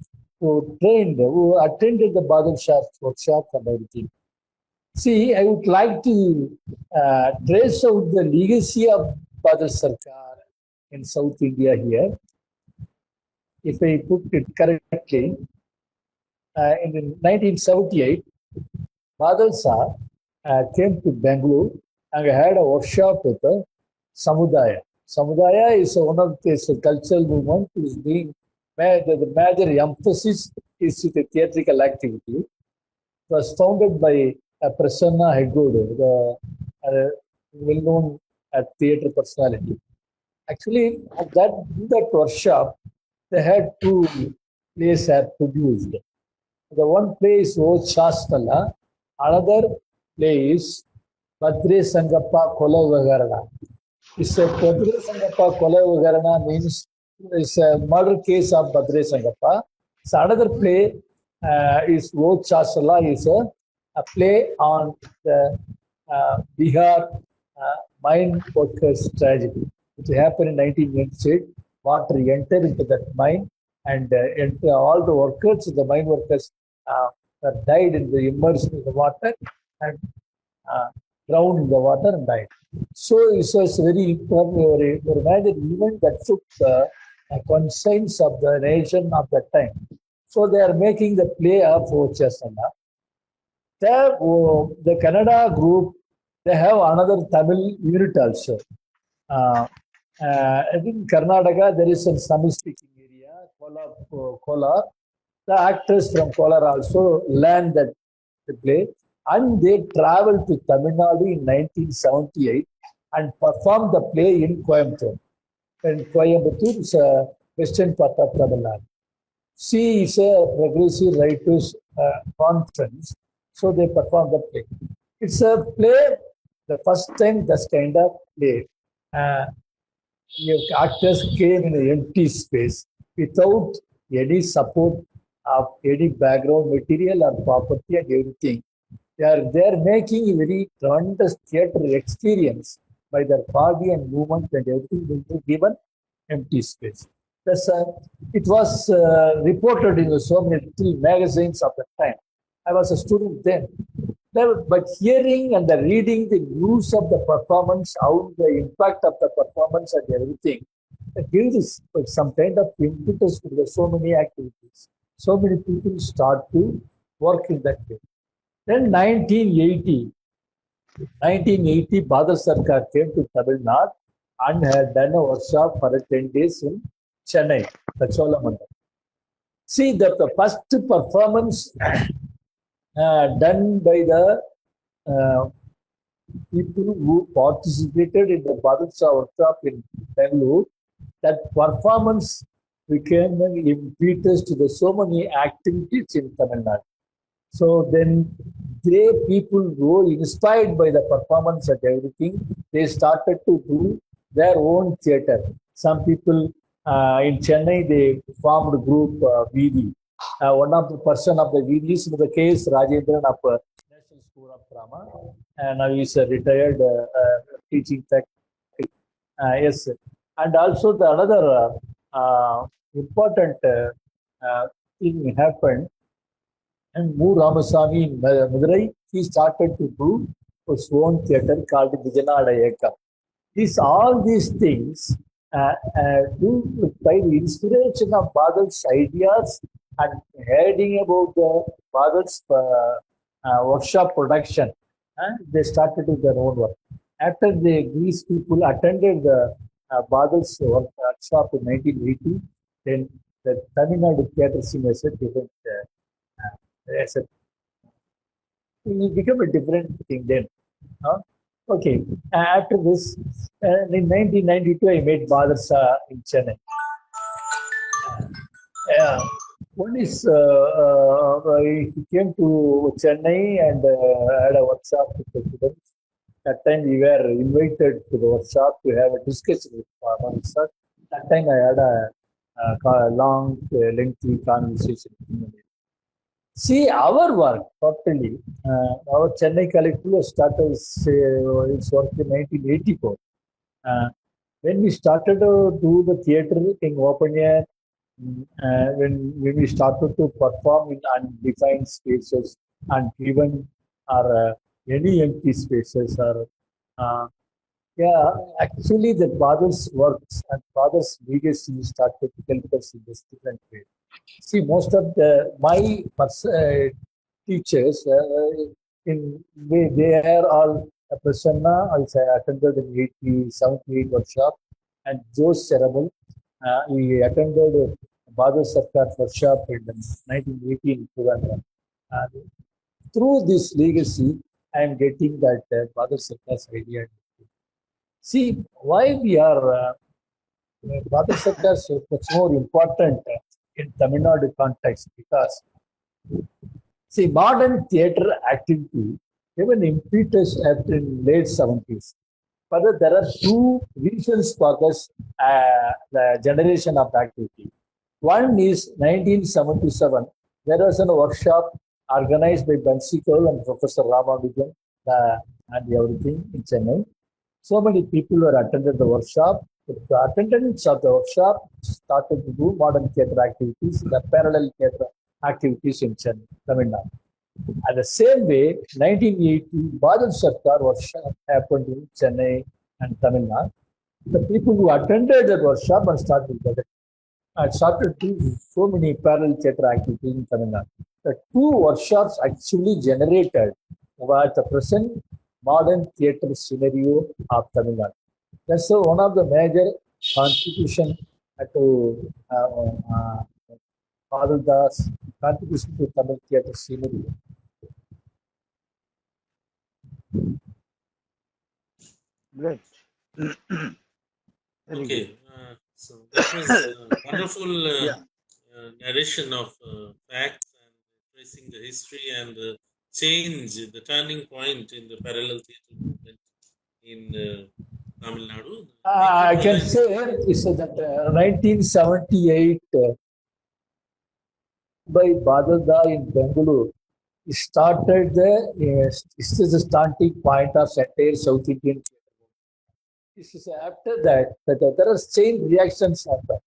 who trained, who attended the Badal Sarkar workshop and everything. See, I would like to trace out the legacy of Badal Sarkar in South India here. If I put it correctly, in 1978, Badal Sar came to Bangalore and had a workshop with the Samudaya. Samudaya is one of this cultural movement is being the major emphasis is with the theatrical activity. It was founded by Prasanna Heggodu, the well-known theatre personality. Actually, in that workshop, they had 2 plays produced. The one play is O Shastala, another play is Badre Sangappa Kola Vagarana. This Badre Sangappa Kola Vagarana means is a murder case of Badre Sangappa. So another play is Wo Chasala is a play on the Bihar mine workers tragedy. It happened in 1986. Water entered into that mine, and all the workers, the mine workers, died in the immersed in the water and drowned in the water and died. So it was very important or major event that took the conscience of the nation of that time. So they are making the play of Ochasana. The Kannada group, they have another Tamil unit also. I think in Karnataka there is some Tamil speaking area, Kolar. The actors from Kolar also learned that the play, and they traveled to Tamil Nadu in 1978 and performed the play in Coimbatore. And Coimbatore is a western part of Tamil Nadu. She is a progressive writers conference, so they performed the play. It's a play, the first time this kind of play. Actors came in an empty space without any support of any background material or property and everything. They are making a very tremendous theatre experience by their body and movement and everything given empty space. It was reported in so many magazines of the time. I was a student then. But hearing and reading the news of the performance, how the impact of the performance and everything, it gives some kind of impetus to so many activities. So many people start to work in that way. Then 1980, Badal Sarkar came to Tamil Nadu and had done a workshop for 10 days in Chennai, the Cholamandal. See, the first performance done by the people who participated in the Badal workshop in Bangalore, that performance became an impetus to the so many activities in Tamil Nadu. So then people who were inspired by the performance and everything, they started to do their own theatre. Some people in Chennai, they formed a group VD. One of the person of the VDs in the case, Rajendran of National School of Drama, and now he's a retired teaching faculty. Yes, and also the another important thing happened. And Mu Ramasamy in Madurai, he started to do his own theatre called Vijayanadayaka. All these things do by the inspiration of Badal's ideas and hearing about the Badal's workshop production, they started with their own work. After these people attended the Badal's workshop in 1980, then the Tamil Nadu Theatre Scene as a different it became a different thing then. Okay. After this, in 1992, I met Badal in Chennai. One is he came to Chennai and had a workshop with the students. That time we were invited to the workshop to have a discussion with Badal sir. That time I had a long, lengthy conversation with him. See, our work, totally, our Chennai collective started its work in 1984. When we started to do the theatre in open air, when we started to perform in undefined spaces and even any empty spaces, actually the Badal's works and Badal's legacy started to help us in this different way. See, most of my teachers, they are all Prasanna, also attended in 78 workshop, and Jose Cerebral, he attended Badal Sarkar workshop in 1980 in Trivandrum. Through this legacy, I am getting that Badal Sarkar's idea. See, why we are Badal Sarkar is much more important in Tamil Nadu context, because see, modern theatre activity, even impetus after in late 70s. Further, there are two reasons for this the generation of activity. One is 1977. There was a workshop organized by Bansikal and Professor Ramanujan and everything in Chennai. So many people were attended the workshop. The attendance of the workshop started to do modern theatre activities, the parallel theatre activities in Chennai, Tamil Nadu. At the same way, 1980, Badal Sarkar workshop happened in Chennai and Tamil Nadu. The people who attended that workshop and started to do so many parallel theatre activities in Tamil Nadu. The two workshops actually generated what the present modern theatre scenario of Tamil Nadu. That's one of the major contribution to Badal Das contribution to Tamil theatre scenario. Great. Okay, so that was a wonderful narration of facts and tracing the history and the change, the turning point in the parallel theatre movement in Tamil Nadu. I can say is that 1978 by Badal Da in Bengaluru started this is the starting point of entire South Indian theatre. This is after that there are chain reactions happen.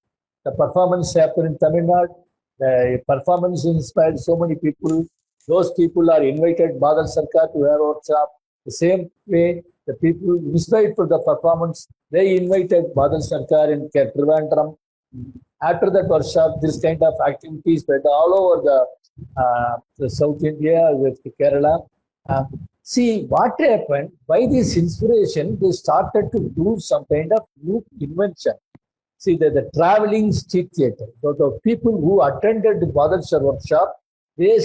The performance happened in Tamil Nadu. The performance inspired so many people. Those people are invited Badal Sarkar to have a workshop. The same way, the people inspired for the performance, they invited Badal Sarkar in Trivandrum. After that workshop, this kind of activities spread all over the South India with Kerala. See what happened, by this inspiration, they started to do some kind of new invention. See the traveling street theatre. So the people who attended the Badal Sir workshop, they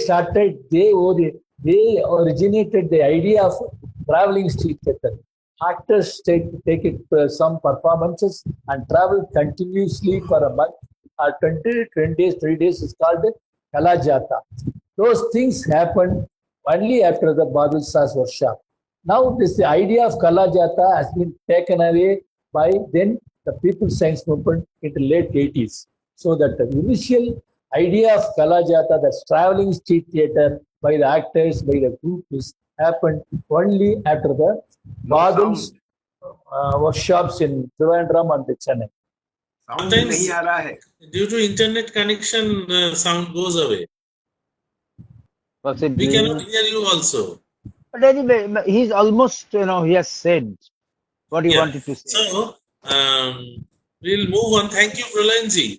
originated the idea of traveling street theatre. Actors take some performances and travel continuously for a month or 20 days, 3 days is called Kalajata. Those things happened only after the Badal Sar's workshop. Now this idea of Kalajata has been taken away by then the People's Science Movement in the late 80s. So that the initial idea of Kalajata, that's traveling street theatre by the actors, by the groups, happened only after the Badal's workshops in Trivandrum and Chennai. Sometimes due to internet connection, sound goes away. We cannot hear you also. But anyway, he's almost, he has said what he wanted to say. So, we'll move on. Thank you, Pralayanji.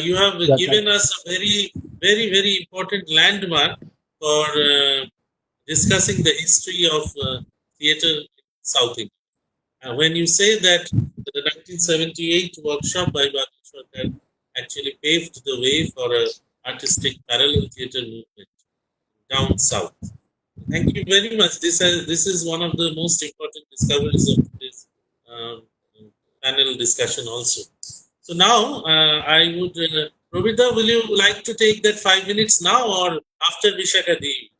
You have given us a very, very, very important landmark for discussing the history of theatre in South India. When you say that the 1978 workshop by Badal Sarkar actually paved the way for an artistic parallel theatre movement down south. Thank you very much. This is one of the most important discoveries of this panel discussion also. So now I would, Robita, will you like to take that 5 minutes now or after Vishakha Devi?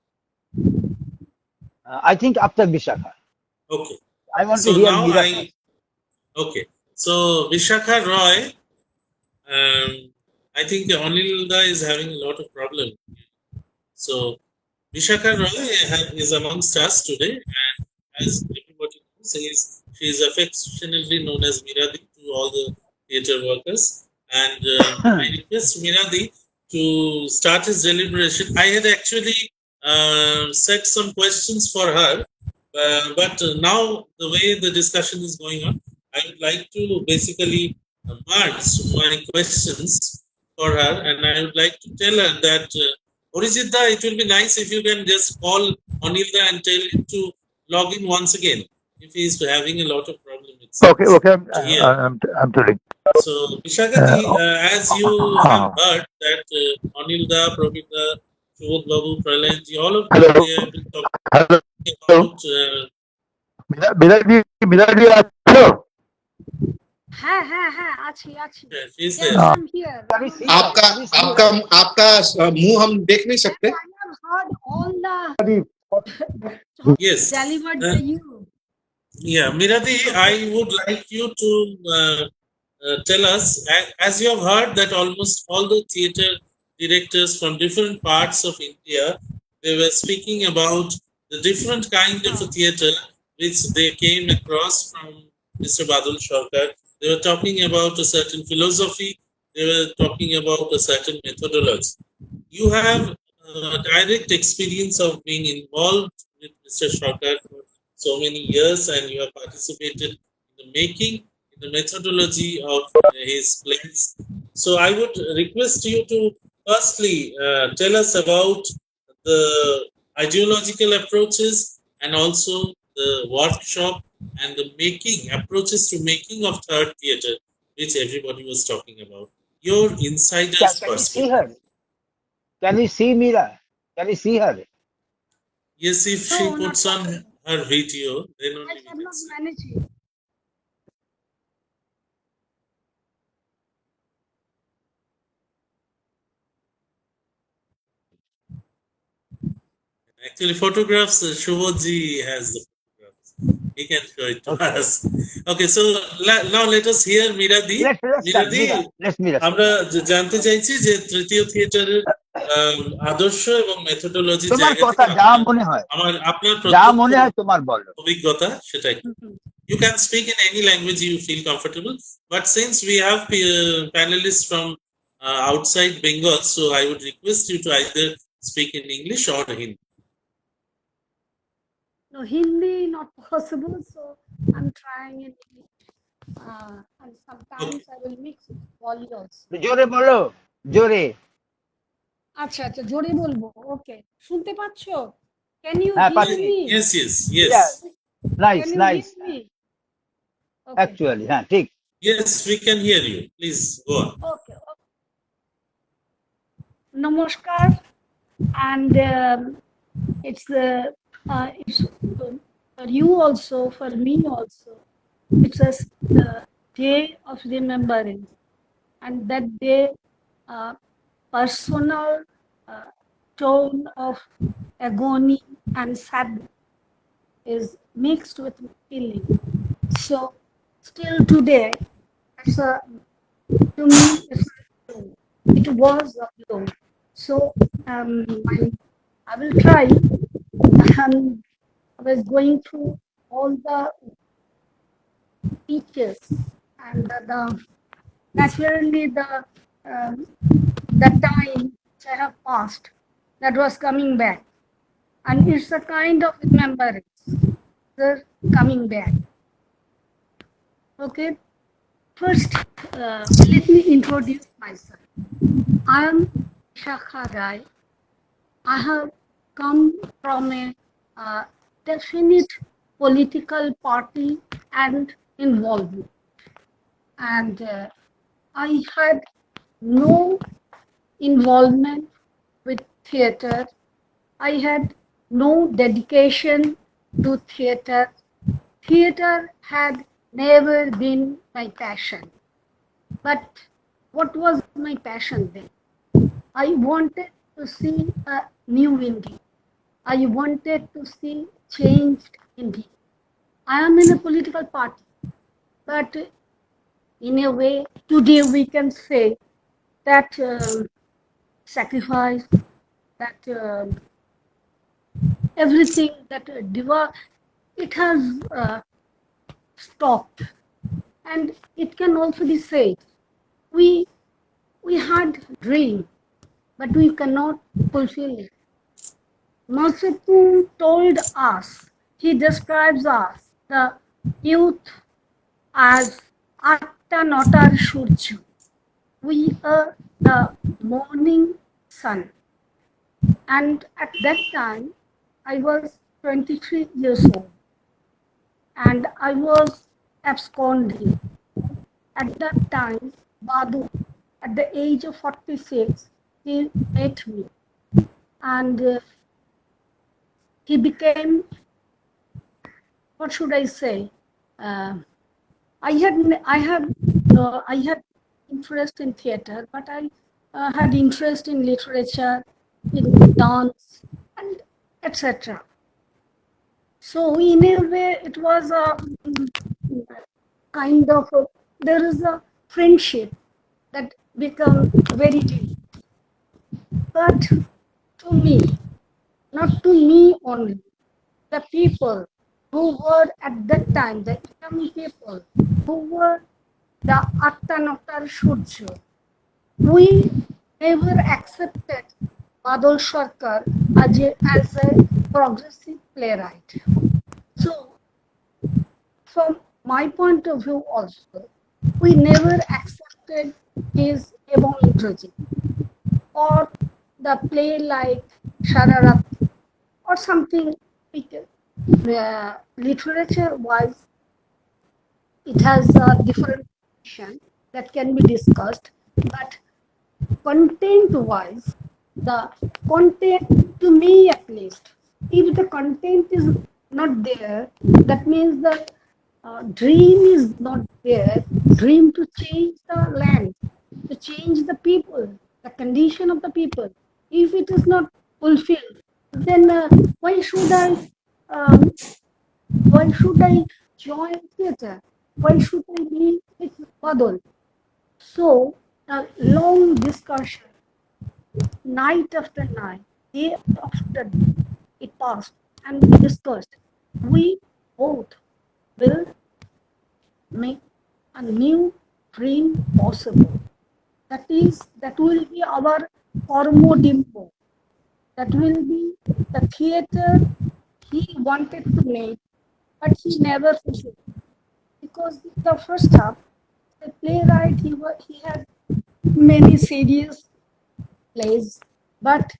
I think after Vishakha. Okay. I want to hear Meera. Okay. So Vishakha Roy, I think Anil is having a lot of problem. So Vishakha Roy is amongst us today, and as everybody knows, she is affectionately known as Meeradi to all the theatre workers. And I request Meeradi to start his deliberation. I had actually set some questions for her, but now the way the discussion is going on, I would like to basically merge my questions for her, and I would like to tell her that Arijit, it will be nice if you can just call Anil and tell him to log in once again if he is having a lot of problem with Okay, I'm telling. So, Vishakha, as you have heard that Anil, Prabir, Subodh Babu, Pralayan, all of them have been talking about. Miladi, hello. आछि She's yes, there. I'm here. आपका मुंह हम देख नहीं सकते. I have heard all the Yes. delivered to you. Yeah, Miradi, I would like you to tell us, as you have heard that almost all the theatre directors from different parts of India, they were speaking about the different kind of a theatre which they came across from Mr. Badal Sarkar. They were talking about a certain philosophy. They were talking about a certain methodology. You have direct experience of being involved with Mr. Sarkar for so many years, and you have participated in the making, in the methodology of his plays. So I would request you to firstly tell us about the ideological approaches and also the workshop and the making approaches to making of third theatre, which everybody was talking about. Your insider's Can you see perspective. her? Can you see Mira? Can you see her? Yes, if she No, not puts on possible. her video, then I only we can cannot see. manage it. Actually, photographs, Shubhodji has the photographs. He can show it to Okay. us. Okay, so now let us hear Miradi. Let's start Miradi, Mira. Let's Mira আমরা start. জানতে চাইছি যে তৃতীয় থিয়েটারের আদর্শ এবং methodology তোমার জায়গা থেকে কথা যা মনে হয়, আপনার যা প্রত্যক্ষ মনে হয় তোমার বলো। অভিজ্ঞতা সেটা একটু। You can speak in any language you feel comfortable, but since we have panelists from outside Bengal, so I would request you to either speak in English or Hindi. No, Hindi not possible, so I'm trying in English. And sometimes I will mix with Poli also. জোরে বলো, জোরে। আচ্ছা আচ্ছা জোরে বলবো okay শুনতে পাচ্ছো can you হ্যাঁ হিয়ার পাচ্ছি। Me Yes, yes, Yeah, yes. nice, can you nice. Hear me Actually, হ্যাঁ ঠিক। Yes, we can hear you. Please go on. ওকে নমস্কার and it's for you also, for me also. It's a day of remembrance, and that day, personal tone of agony and sadness is mixed with feeling. So, still today, it's to me, it was a blow. So, I will try. I was going through all the teachers and naturally the time which I have passed that was coming back, and it's a kind of remembrance, the coming back. Okay, first let me introduce myself. I am Bishakha Roy. I have come from a definite political party and involvement, and I had no involvement with theatre. I had no dedication to theatre. Theatre had never been my passion. But what was my passion then? I wanted to see a new India. I wanted to see changed India. I am in a political party, but in a way, today we can say that sacrifice, that everything that it has stopped, and it can also be said we had dream, but we cannot fulfill it. Masuku told us, he describes us, the youth, as Atta Notar Shurju. We are the morning sun. And at that time, I was 23 years old. And I was absconding. At that time, Badu, at the age of 46, he met me. And he became, what should I say? I had interest in theatre, but I had interest in literature, in dance, and etc. So in a way, it was a kind of there is a friendship that become very deep. But to me, not to me only, the people who were at that time, the young people who were the Attanokar Shurjo, we never accepted Badal Sarkar as a progressive playwright. So, from my point of view also, we never accepted his Ebon Introji or the play like Shararat or something like literature-wise. It has a different position that can be discussed, but content-wise, the content, to me at least, if the content is not there, that means the dream is not there. Dream to change the land, to change the people, the condition of the people. If it is not fulfilled, then why should I join theatre? Why should I be with Badal? So a long discussion, night after night, day after day, it passed and we discussed. We both will make a new dream possible. That will be our Kormo Dimpo. That will be the theatre he wanted to make, but he never fulfilled. Because the first half, the playwright, he had many serious plays, but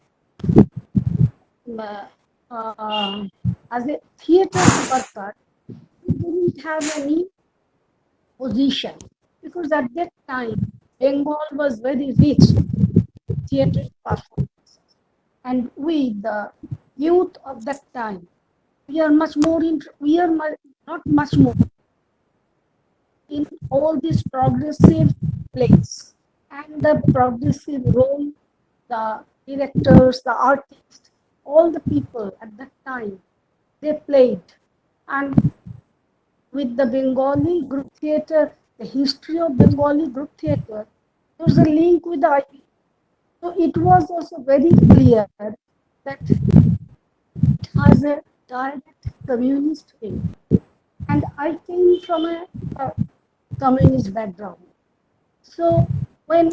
as a theatre worker, he didn't have any position, because at that time Bengal was very rich theatre performances, and we, the youth of that time, we are not much more in all these progressive plays and the progressive role, the directors, the artists, all the people at that time, they played. And with the Bengali group theatre, the history of Bengali group theatre, there's a link with the IP. So it was also very clear that it has a direct communist thing. And I came from a communist background. So when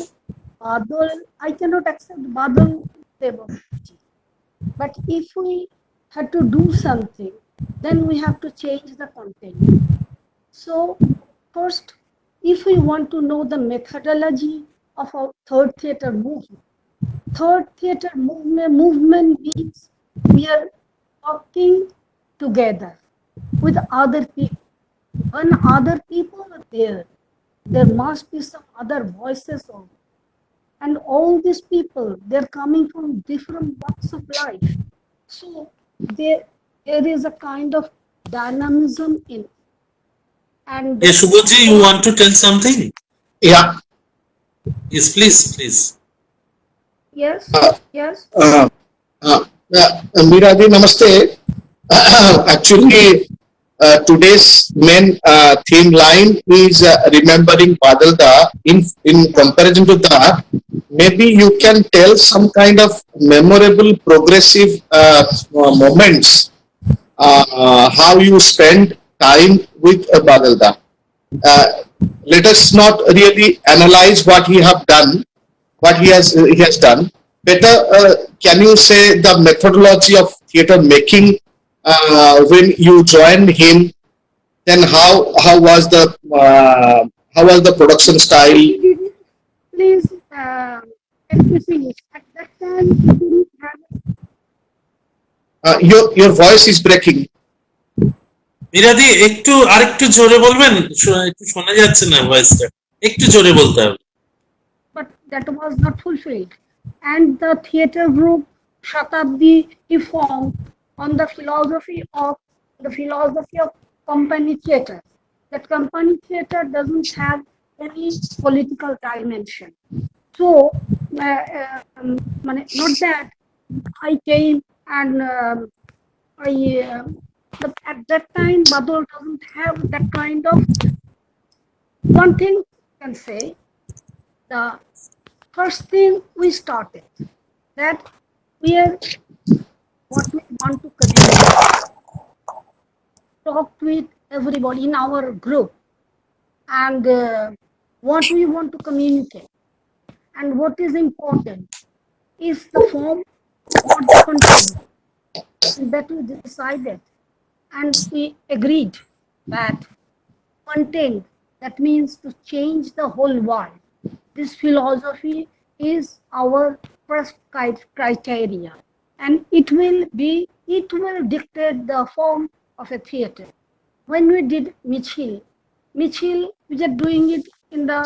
Badal, I cannot accept Badal Devamati. But if we had to do something, then we have to change the content. So first, if we want to know the methodology of our third theatre movement means we are talking together with other people. When other people are there must be some other voices also. And all these people, they're coming from different walks of life. So there is a kind of dynamism in it. And Yeah, Subodhji, you want to tell something? Yeah. Yes, please. Yes, yes. Meera ji, namaste. Actually, today's main theme line is remembering Badalda. In comparison to that, maybe you can tell some kind of memorable progressive moments, how you spend time with Badalda. Let us not really analyze what he have done, what he has done. Better, can you say the methodology of theatre making when you joined him? Then how was the production style? Please let me finish. At that time, we didn't have. Your voice is breaking. মিরাদি আরেকটু জোরে বলবেন, একটু শোনা যাচ্ছে না ভয়েসটা, একটু জোরে বলতে হবে। But that was not fulfilled. And the theatre group Shatabdi, he formed on the philosophy of company theatre. That company theatre doesn't have any political dimension. So not that I came and I at that time, Badal doesn't have that kind of. One thing I can say, the first thing we started, that we are what we want to communicate, talked with everybody in our group, and what we want to communicate, and what is important is the form or the content, and that we decided, and we agreed that content, that means to change the whole world. This philosophy is our first criteria, and it will dictate the form of a theater. When we did Michil, we are doing it in a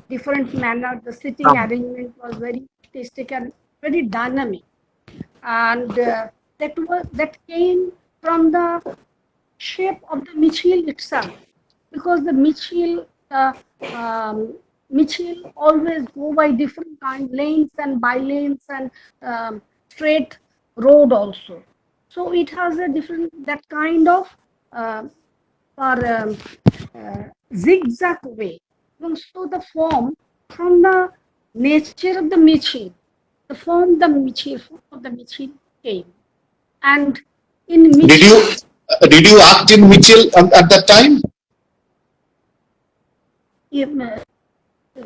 different manner. The sitting arrangement was very artistic and very dynamic, and that came from the shape of the Michil itself, because the Michil always go by different kind lanes and by lanes and straight road also. So it has a different that kind of or zigzag way. And so the form from the nature of the Michil, the form of the Michil came, and in Michil. Did you act in Mitchell at that time?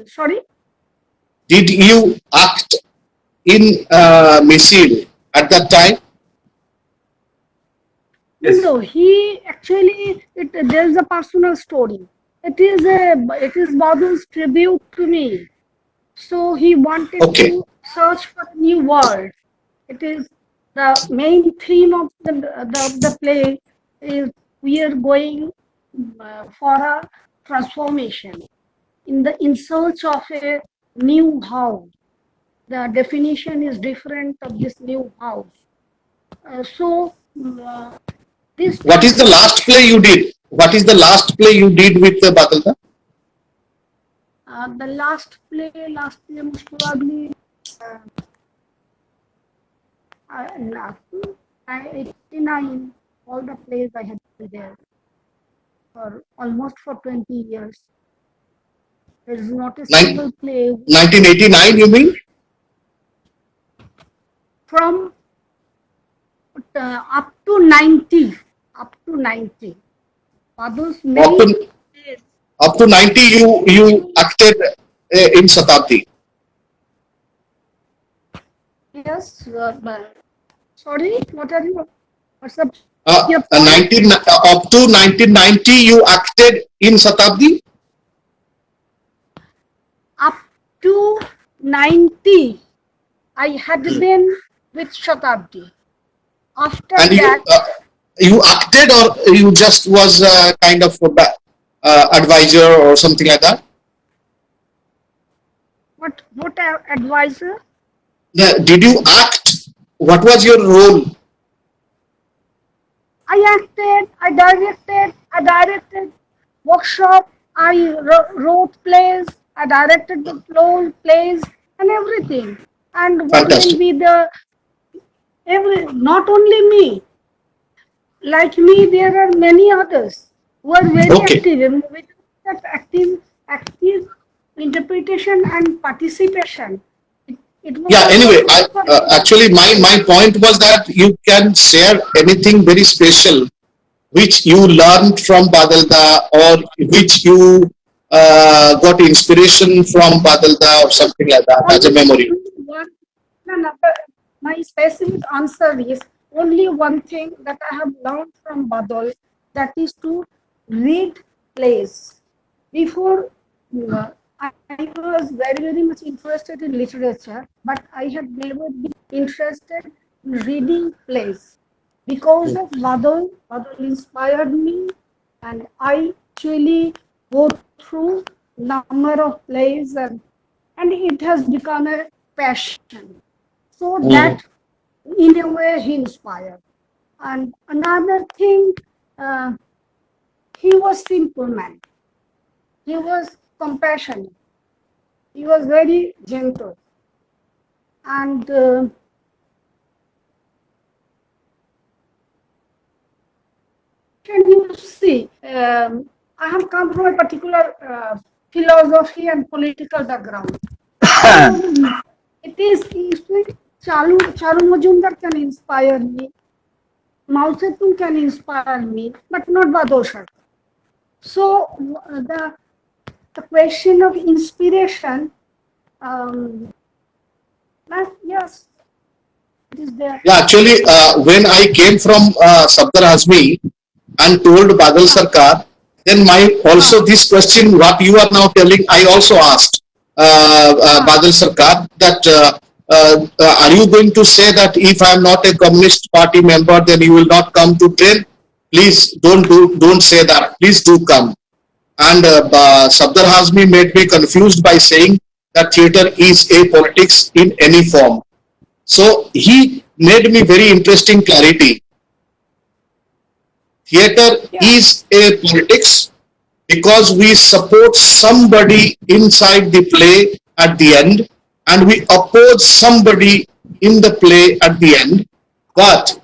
Sorry? Did you act in Mitchell at that time? Yes. No, he actually, there's a personal story. It is Badal's tribute to me. So he wanted to search for a new world. It is the main theme of the play is we are going for a transformation in search of a new house. The definition is different of this new house. This. What is the last play you did? What is the last play you did with Badal? The last play most probably 89. All the plays I had been there for almost for 20 years. There is not a single play. 1989, you mean? From up to 90. Up to 90. Badal's main up to 90 you acted in Shatabdi. Yes. Sorry, what are you? What's the? Up to 1990 you acted in Shatabdi? Up to 90 I had been with Shatabdi. After and that, you acted, or you just was kind of advisor or something like that? What advisor? Yeah, did you act? What was your role? I acted, I directed workshop, I wrote plays, I directed the plays and everything. And what will be not only me, like me, there are many others who are very active. With that active interpretation and participation. Anyway, actually my point was that you can share anything very special which you learned from Badalda, or which you got inspiration from Badalda or something like that as a memory. My specific answer is only one thing that I have learned from Badal, that is to read plays. Before, I was very much interested in literature, but I had never been interested in reading plays. Because of Badal inspired me, and I actually go through number of plays, and it has become a passion. So that, in a way, he inspired. And another thing, he was simple man. He was compassionate. He was very gentle. And Can you see? I have come from a particular philosophy and political background. So it is Charu Majumdar can inspire me, Mao Zedong can inspire me, but not Badal Sarkar. So the question of inspiration, yes, it is there. Yeah, actually, when I came from Sadr Hazmi and told Badal Sarkar, then my also this question, what you are now telling, I also asked Badal Sarkar that are you going to say that if I am not a Communist Party member, then you will not come to train? Please don't say that. Please do come. And Sadr Hazmi made me confused by saying that theatre is a politics in any form. So he made me very interesting clarity. Theatre is a politics because we support somebody inside the play at the end and we oppose somebody in the play at the end. But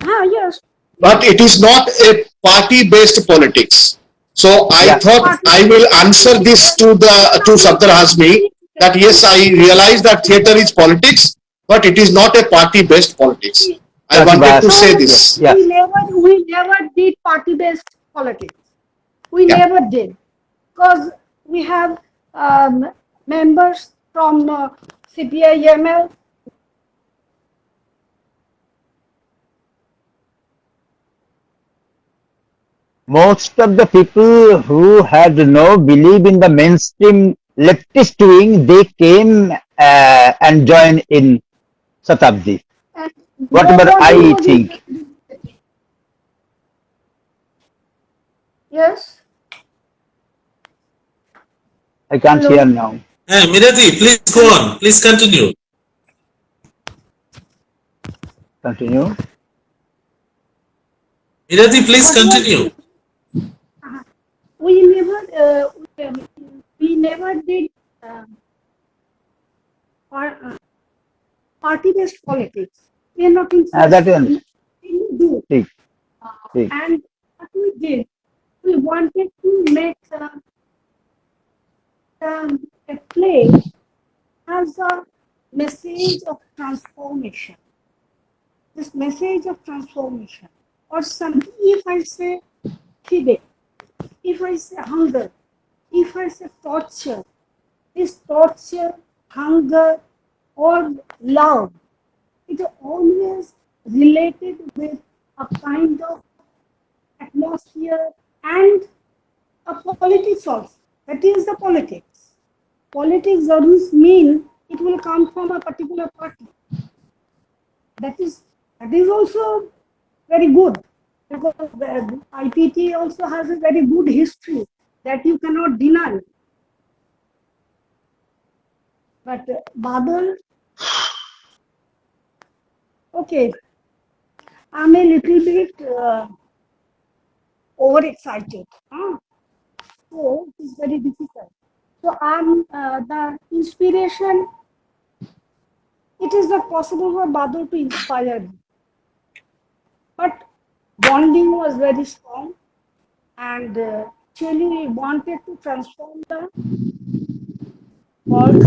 it is not a party-based politics. So I thought I will answer this to Sadr Hazmi that yes, I realize that theatre is politics, but it is not a party-based politics. I wanted to say this. We never did party-based politics. We never did, because we have members from CPI-ML. Most of the people who had no belief in the mainstream leftist wing, they came and joined in Shatabdi. Whatever I think. Yes. I can't hear now. Mirati, please go on. Please continue. Continue. Mirati, please continue. We never did party-based politics. We are not in. That is. And what we did, we wanted to make a play as a message of transformation. This message of transformation, or something. If I say Tibet, if I say hunger, if I say torture, this torture, hunger, or love, it is always related with a kind of atmosphere and a politics also. That is the politics. Politics doesn't mean it will come from a particular party. That is also very good, because the IPT also has a very good history that you cannot deny. But Badal, okay, I'm a little bit overexcited. So it's very difficult. So I'm the inspiration. It is not possible for Badal to inspire me. But bonding was very strong, and actually we wanted to transform the world.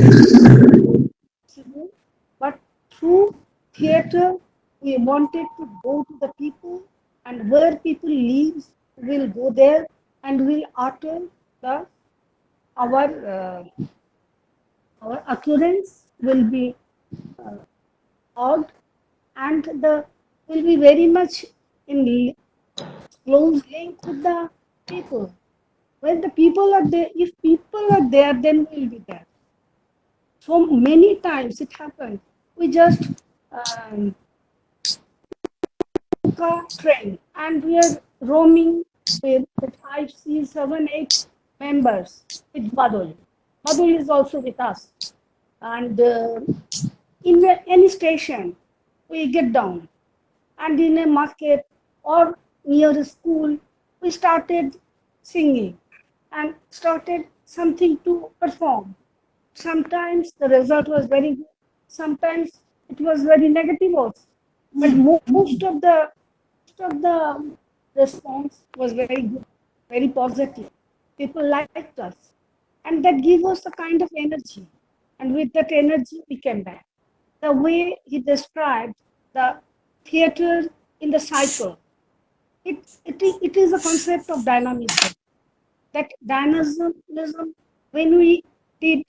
But through theatre, we wanted to go to the people, and where people live, we'll go there and we'll utter our occurrence will be odd, and will be very much in close link with the people. When the people are there, if people are there, then we'll be there. So many times it happened. We just took a train and we are roaming with 5, 6, 7, 8 members with Badal. Badal is also with us. And in any station, we get down. And in a market or near a school, we started singing and started something to perform. Sometimes the result was very good. Sometimes it was very negative also. But most of the response was very good, very positive. People liked us. And that gave us a kind of energy. And with that energy, we came back. The way he described the theater in the cycle, it is a concept of dynamism. That dynamism, when we did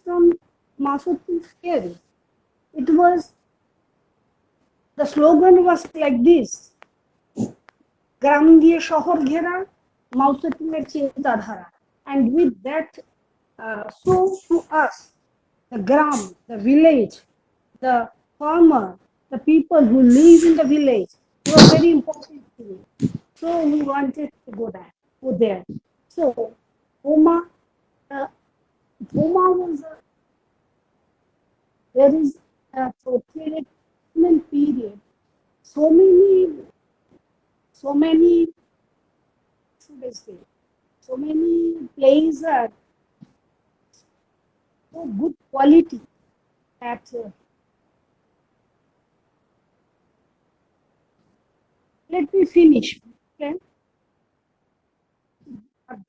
from Masuti theory, it was, the slogan was like this: গ্রাম দিয়ে শহর ঘেরা মাউসেটিনের চিন্তাধারা. And with that, so to us, the gram, the village, the farmer, the people who live in the village were very important to me. So we wanted to go there. So Bhoma, Bhoma was there is a portrait period. So many, should I say, so many plays are so good quality that let me finish. Okay.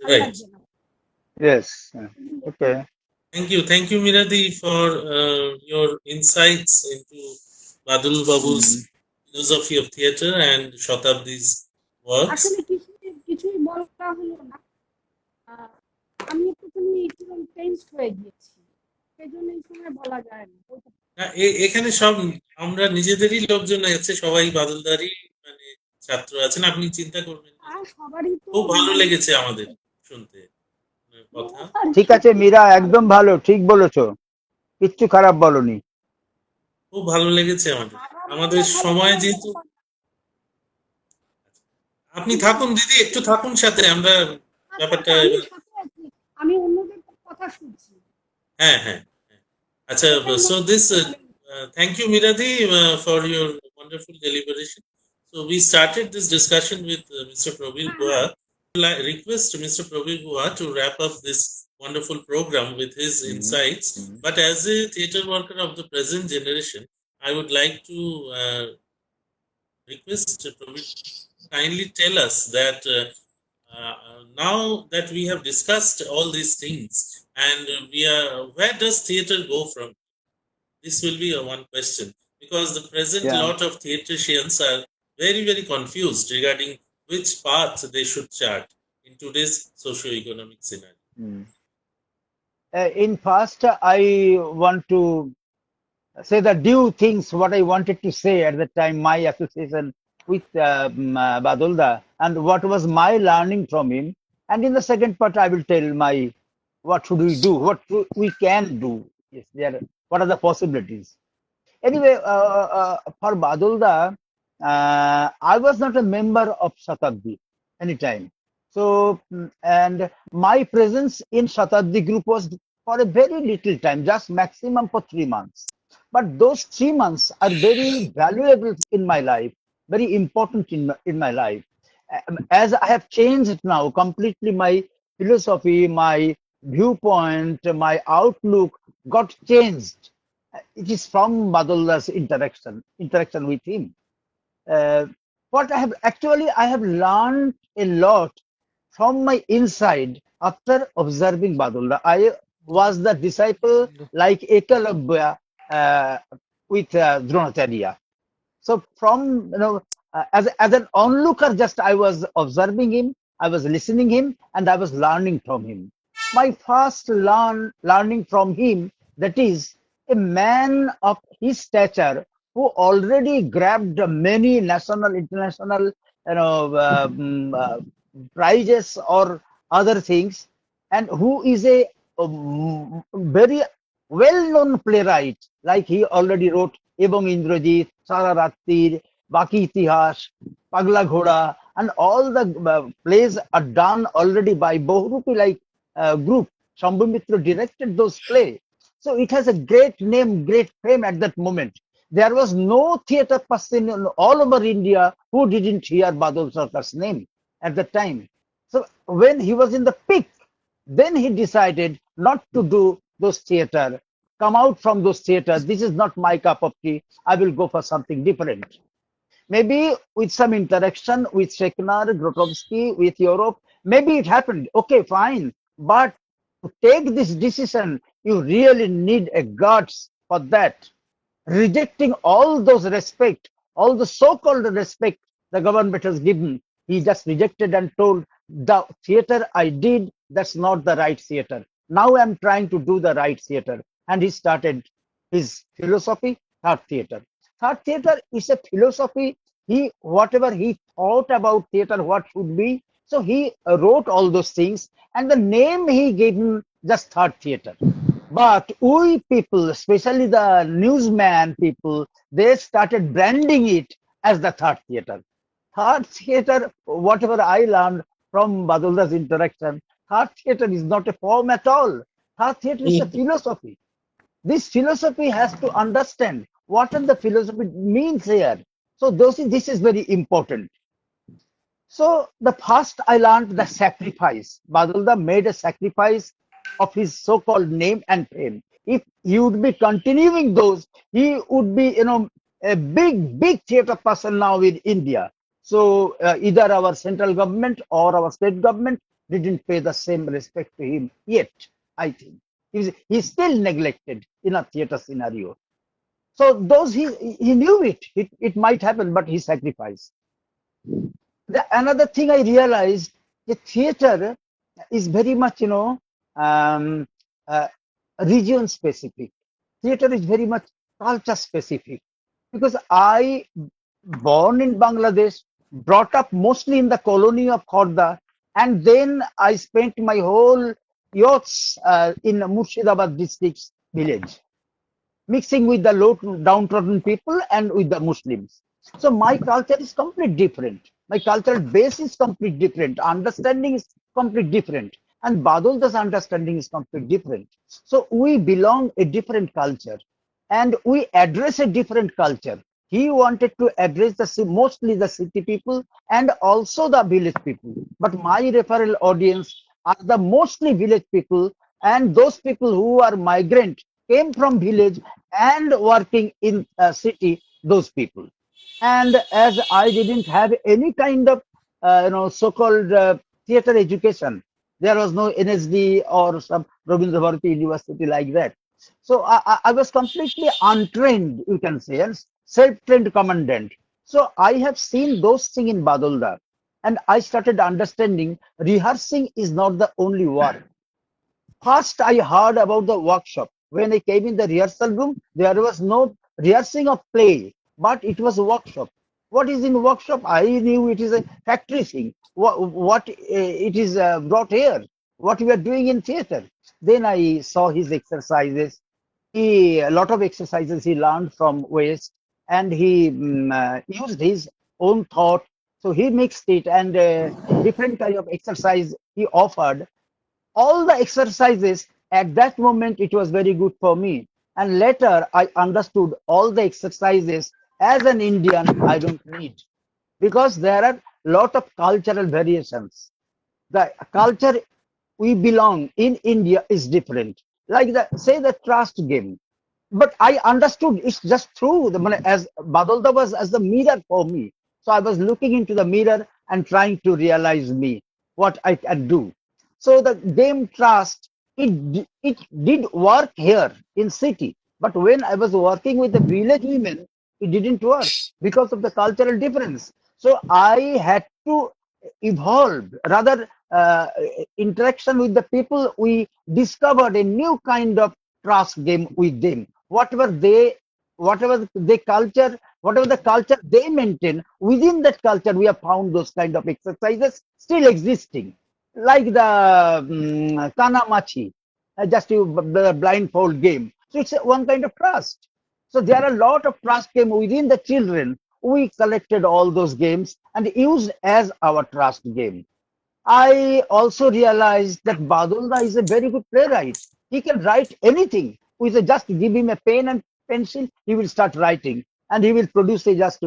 Right. Yes. Okay. Thank you, Miradi, for your insights into Badal Babu's philosophy of theatre and Shatabdi's works. আসলে কিছুই বলা হলো না, আমি একটুখানি tensed হয়ে গিয়েছি, সেই জন্য এই সময় বলা যায় না। না, এখানে সব আমরা নিজেদেরই লোকজন আছে, সবাই বাদলদারই মানে ছাত্র আছেন, আপনি চিন্তা করবেন না। সবারই তো খুব ভালো লেগেছে আমাদের শুনতে কথা। ঠিক আছে মীরা, একদম ভালো, ঠিক বলেছো, কিচ্ছু খারাপ বলনি। খুব ভালো লেগেছে আমাদের সময় যেহেতু। আপনি থাকুন দিদি, একটু থাকুন সাথে, আমরা ব্যাপারটা আমি অন্যদের কথা শুনছি। হ্যাঁ হ্যাঁ আচ্ছা, so this thank you Miradi for your wonderful deliberation. So we started this discussion with Mr. Prabir Guha. I request Mr. Prabir Guha to wrap up this wonderful program with his insights. But as a theatre worker of the present generation, I would like to request Prabir kindly tell us that now that we have discussed all these things, and where does theatre go from? This will be one question, because the present lot of theatricians are very, very confused regarding which path they should chart in today's socio-economic scenario. In first, I want to say the due things what I wanted to say at the time, my association with Badalda, and what was my learning from him. And in the second part, I will tell what should we do, what we can do. Yes, what are the possibilities. Anyway, for Badalda, I was not a member of Shatabdi anytime. So, and my presence in Shatabdi group was for a very little time, just maximum for 3 months. But those 3 months are very valuable in my life, very important in my life. As I have changed now completely, my philosophy, my viewpoint, my outlook got changed. It is from Badalda's interaction with him. What I have learned a lot from my inside after observing Badalda. I was the disciple like Ekalabya with Dronacharya. So from as an onlooker, just I was observing him, I was listening him, and I was learning from him. My first learning from him, that is a man of his stature who already grabbed many national, international, prizes or other things, and who is a very well-known playwright. Like he already wrote Ebong Indrajit, Sara Rattir, Baki Itihas, Pagla Ghoda, and all the plays are done already by Bohrupi like group. Shambhu Mitra directed those plays. So it has a great name, great fame at that moment. There was no theatre person all over India who didn't hear Badal Sarkar's name at that time. So when he was in the peak, then he decided not to do those theatre, come out from those theaters. This is not my cup of tea. I will go for something different. Maybe with some interaction with Sheknar, Grotowski, with Europe, maybe it happened. Okay, fine. But to take this decision, you really need a guts for that. Rejecting all those respect, all the so-called respect the government has given. He just rejected and told the theater I did, that's not the right theater. Now I'm trying to do the right theater. And he started his philosophy, third theater. Third theater is a philosophy. He, whatever he thought about theater, what should be. So he wrote all those things, and the name he gave him just third theater. But we people, especially the newsman people, they started branding it as the third theater. Third theater, whatever I learned from Badulda's interaction, third theater is not a form at all. Third theater is a philosophy. This philosophy has to understand what the philosophy means here. So this is very important. So the first I learned the sacrifice. Badulda made a sacrifice of his so-called name and fame. If he would be continuing those, he would be, a big theater person now in India. So either our central government or our state government didn't pay the same respect to him yet, I think. He's still neglected in a theater scenario. So those he knew it might happen, but he sacrificed. Another thing I realized, the theater is very much, um, region specific. Theater is very much culture specific, because I born in Bangladesh, brought up mostly in the colony of Khorda, and then I spent my whole youth in Murshidabad district's village, mixing with the low downtrodden people and with the Muslims. So my culture is completely different. My cultural base is completely different. Understanding is completely different. And Badulda's understanding is completely different. So we belong a different culture, and we address a different culture. He wanted to address mostly the city people and also the village people. But my referral audience are the mostly village people, and those people who are migrant came from village and working in a city, those people. And as I didn't have any kind of so-called theater education, there was no NSD or some Rabindra Bharati University like that. So I was completely untrained, you can say, and self-trained commandant. So I have seen those things in Badulda, and I started understanding rehearsing is not the only work. First, I heard about the workshop. When I came in the rehearsal room, there was no rehearsing of play, but it was a workshop. What is in workshop? I knew it is a factory thing. What it is brought here, what we are doing in theater. Then I saw his exercises. A lot of exercises he learned from West, and he used his own thought. So he mixed it, and different kind of exercise he offered. All the exercises at that moment, it was very good for me, and later I understood all the exercises as an Indian I don't need, because there are lot of cultural variations. The culture we belong in India is different, like the trust game. But I understood it's just through as Badalda was as the mirror for me. So I was looking into the mirror and trying to realize me, what I can do. So the game trust, it did work here in city, but when I was working with the village women, it didn't work because of the cultural difference. So I had to evolve, rather interaction with the people. We discovered a new kind of trust game with them. Whatever they culture, whatever the culture they maintain, within that culture we have found those kind of exercises still existing, like the Kanamachi, the blindfold game. So it's one kind of trust. So there are a lot of trust game within the children. We collected all those games and used as our trust game. I also realized that Badulda is a very good playwright. He can write anything. We say just give him a pen and pencil, he will start writing, and he will produce a just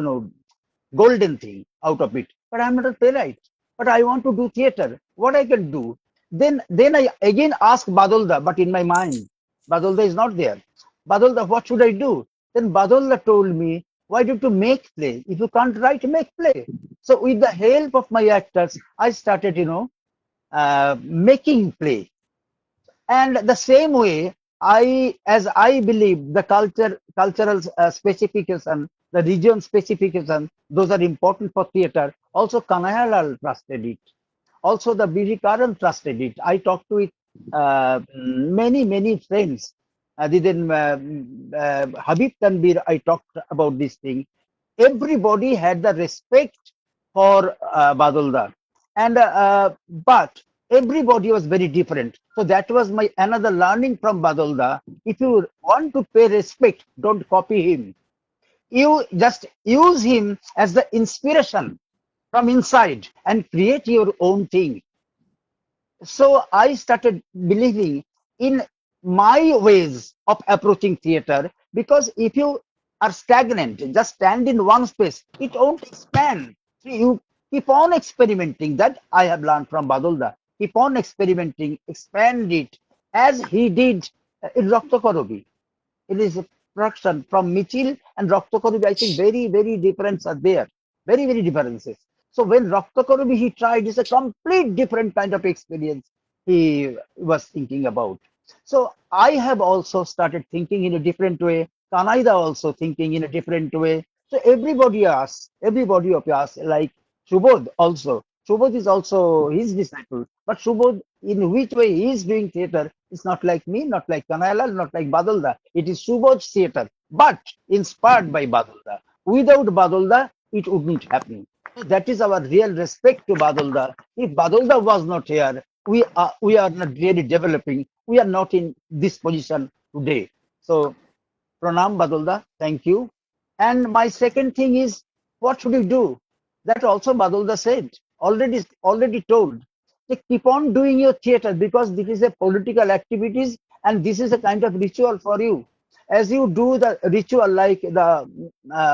golden thing out of it. But I'm not a playwright. But I want to do theater. What I can do? Then I again ask Badulda, but in my mind, Badulda is not there. Badalda, what should I do? Then Badalda told me, why don't you make play? If you can't write, make play. So with the help of my actors, I started, making play. And the same way, as I believe, the cultural specification, the region specification, those are important for theatre. Also, Kanaiyalal trusted it. Also, the Birikaran trusted it. I talked to it, many friends. Then Habib Tanbir, I talked about this thing. Everybody had the respect for Badulda, and but everybody was very different. So that was my another learning from Badulda. If you want to pay respect, don't copy him. You just use him as the inspiration from inside and create your own thing. So I started believing in my ways of approaching theater, because if you are stagnant, just stand in one space, it won't expand. So you keep on experimenting. That I have learned from Badulda. Keep on experimenting, expand it, as he did in Raktakarobi. It is a production from Michil and Raktakorubi. I think very difference are there. Very differences. So when Raktakorubi he tried, it's a complete different kind of experience he was thinking about. So I have also started thinking in a different way. Kanaida also thinking in a different way. So everybody of us, like Subodh also. Subodh is also his disciple. But Subodh, in which way he is doing theater, is not like me, not like Kanayalal, not like Badalda. It is Subodh's theater, but inspired by Badalda. Without Badalda, it wouldn't happen. So that is our real respect to Badalda. If Badalda was not here, we are not really developing. We are not in this position today. So Pranam Badulda, thank you. And my second thing is, what should you do? That also Badulda said, already told. They keep on doing your theater, because this is a political activities and this is a kind of ritual for you. As you do the ritual, like the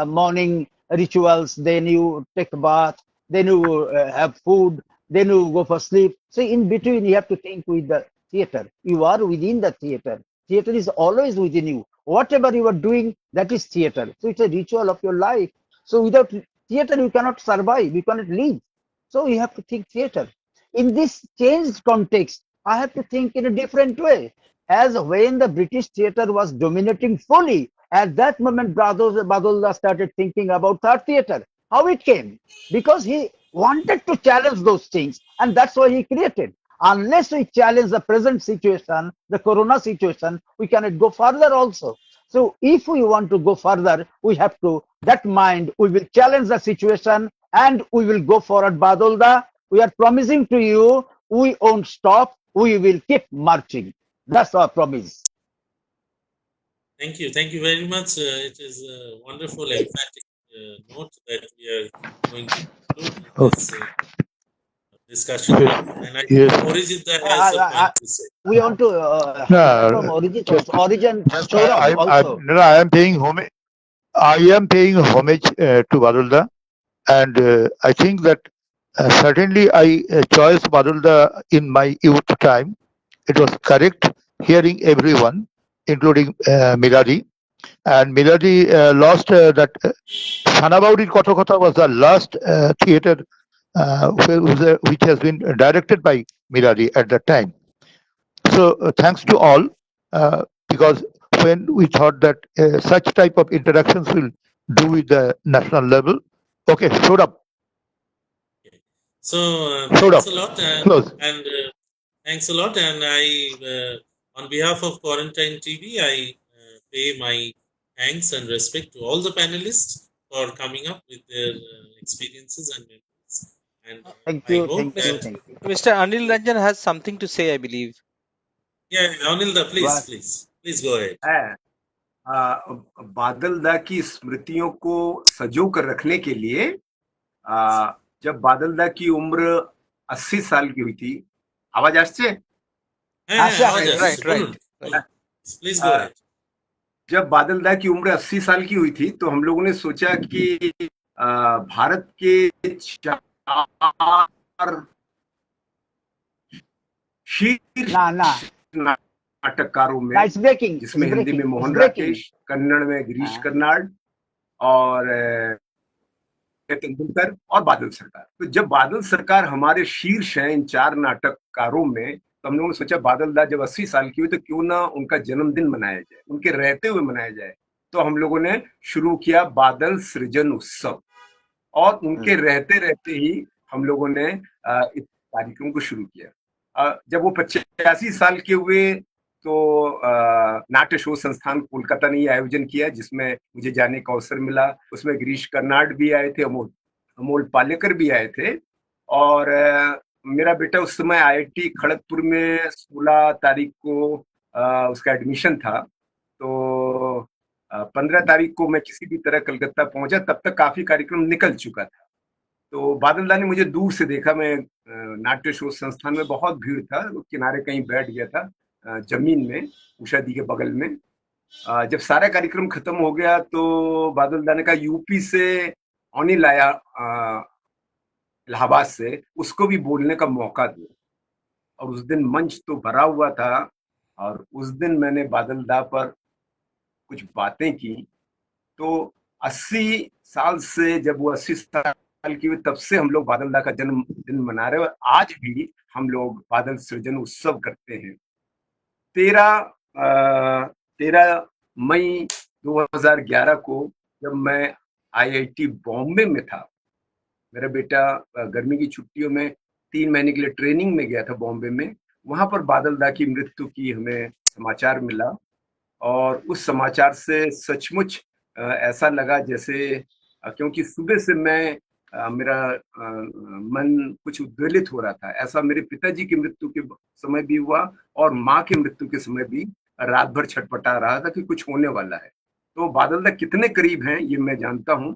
morning rituals, then you take a bath, then you have food, then you go for sleep. So in between, you have to think with the theater. You are within the theater. Theater is always within you. Whatever you are doing, that is theater. So it's a ritual of your life. So without theater, you cannot survive, you cannot live. So you have to think theater. In this changed context, I have to think in a different way. As when the British theater was dominating fully, at that moment, Badullah started thinking about third theater. How it came? Because he wanted to challenge those things, and that's why he created. Unless we challenge the present situation, the corona situation, we cannot go further also. So if we want to go further, we have to, that mind, we will challenge the situation and we will go forward. Badulda, we are promising to you, we won't stop, we will keep marching. That's our promise. Thank you very much. It is a wonderful, emphatic note that we are going to conclude this discussion. And I think Arijit has a point to say. We want to hear from Arijit also. Sourav also. I am paying homage. I am paying homage to Badulda, and I think that certainly I chose Badulda in my youth time. It was correct hearing everyone, including Miladi. And Miladi lost that Sanabaudi Kotakota was the last theatre which has been directed by Miladi at that time. So thanks to all, because when we thought that such type of interactions will do with the national level. Okay, showed up. So Showed thanks up. a lot, Close. and thanks a lot. And I, on behalf of Quarantine TV, I pay my thanks and respect to all the panelists for coming up with their experiences and memories. And Thank I you, hope thank you, that thank you. Mr. Anil Ranjan has something to say, I believe. yeah, Anilda, please go ahead. बादलदा की स्मृतियों को सजो कर रखने के लिए जब बादलदा की उम्र 80 साल की हुई थी, आवाज आसছে? Right. Please go ahead. जब बादलदा की उम्र 80 साल की हुई थी, तो हम लोगों ने सोचा कि भारत के 4 शीर्ष नाटककारों में, It's breaking. It's जिसमें हिंदी में breaking. It's Mohan breaking. Rakesh, Kannada में गिरीश हाँ, कर्नाड और तेंदुलकर और बादल सरकार। तो जब बादल सरकार हमारे शीर्ष हैं इन 4 नाटककारों में, तो हम लोगों ने सोचा बादल दा जब 80 साल की हुई तो क्यों ना उनका जन्मदिन मनाया जाए, उनके रहते हुए मनाया जाए। तो हम लोगों ने शुरू किया बादल सृजन उत्सव, और उनके रहते रहते ही हम लोगों ने इस कार्यक्रम को शुरू किया। जब वो 85 साल के हुए तो नाट्य शोध संस्थान कोलकाता ने आयोजन किया, जिसमें मुझे जाने का अवसर मिला। उसमें गिरीश कर्नाड भी आए थे, अमोल पालेकर भी आए थे, और मेरा बेटा उस समय IIT खड़गपुर में 16 तारीख को उसका एडमिशन था। तो 15 तारीख को मैं किसी भी तरह कलकत्ता पहुंचा, तब तक काफी कार्यक्रम निकल चुका था। तो बादल दा ने मुझे दूर से देखा, मैं नाट्य शोध संस्थान में बहुत भीड़ था, किनारे कहीं बैठ गया था जमीन में, उषा दी के बगल में। जब सारा कार्यक्रम खत्म हो गया तो बादल दा ने कहा यूपी से अनिल आया इलाहाबाद से, उसको भी बोलने का मौका दो। और उस दिन मंच तो भरा हुआ था, और उस दिन मैंने बादल दा पर कुछ बातें की। तो 80 साल से, जब वो 80 साल की हुई, तब से हम लोग बादल दा का जन्मदिन मना रहे हैं, और आज भी हम लोग बादल सृजन उत्सव करते हैं। 13 मई 2011 को जब मैं IIT बॉम्बे में था, मेरा बेटा गर्मी की छुट्टियों में 3 महीने के लिए ट्रेनिंग में गया था बॉम्बे में, वहां पर बादल दा की मृत्यु की हमें समाचार मिला। और उस समाचार से सचमुच ऐसा लगा जैसे, क्योंकि सुबह से मैं मेरा मन कुछ उद्वेलित हो रहा था। ऐसा मेरे पिताजी की मृत्यु के समय भी हुआ, और माँ की मृत्यु के समय भी रात भर छटपटा रहा था कि कुछ होने वाला है। तो बादल दा कितने करीब हैं ये मैं जानता हूँ।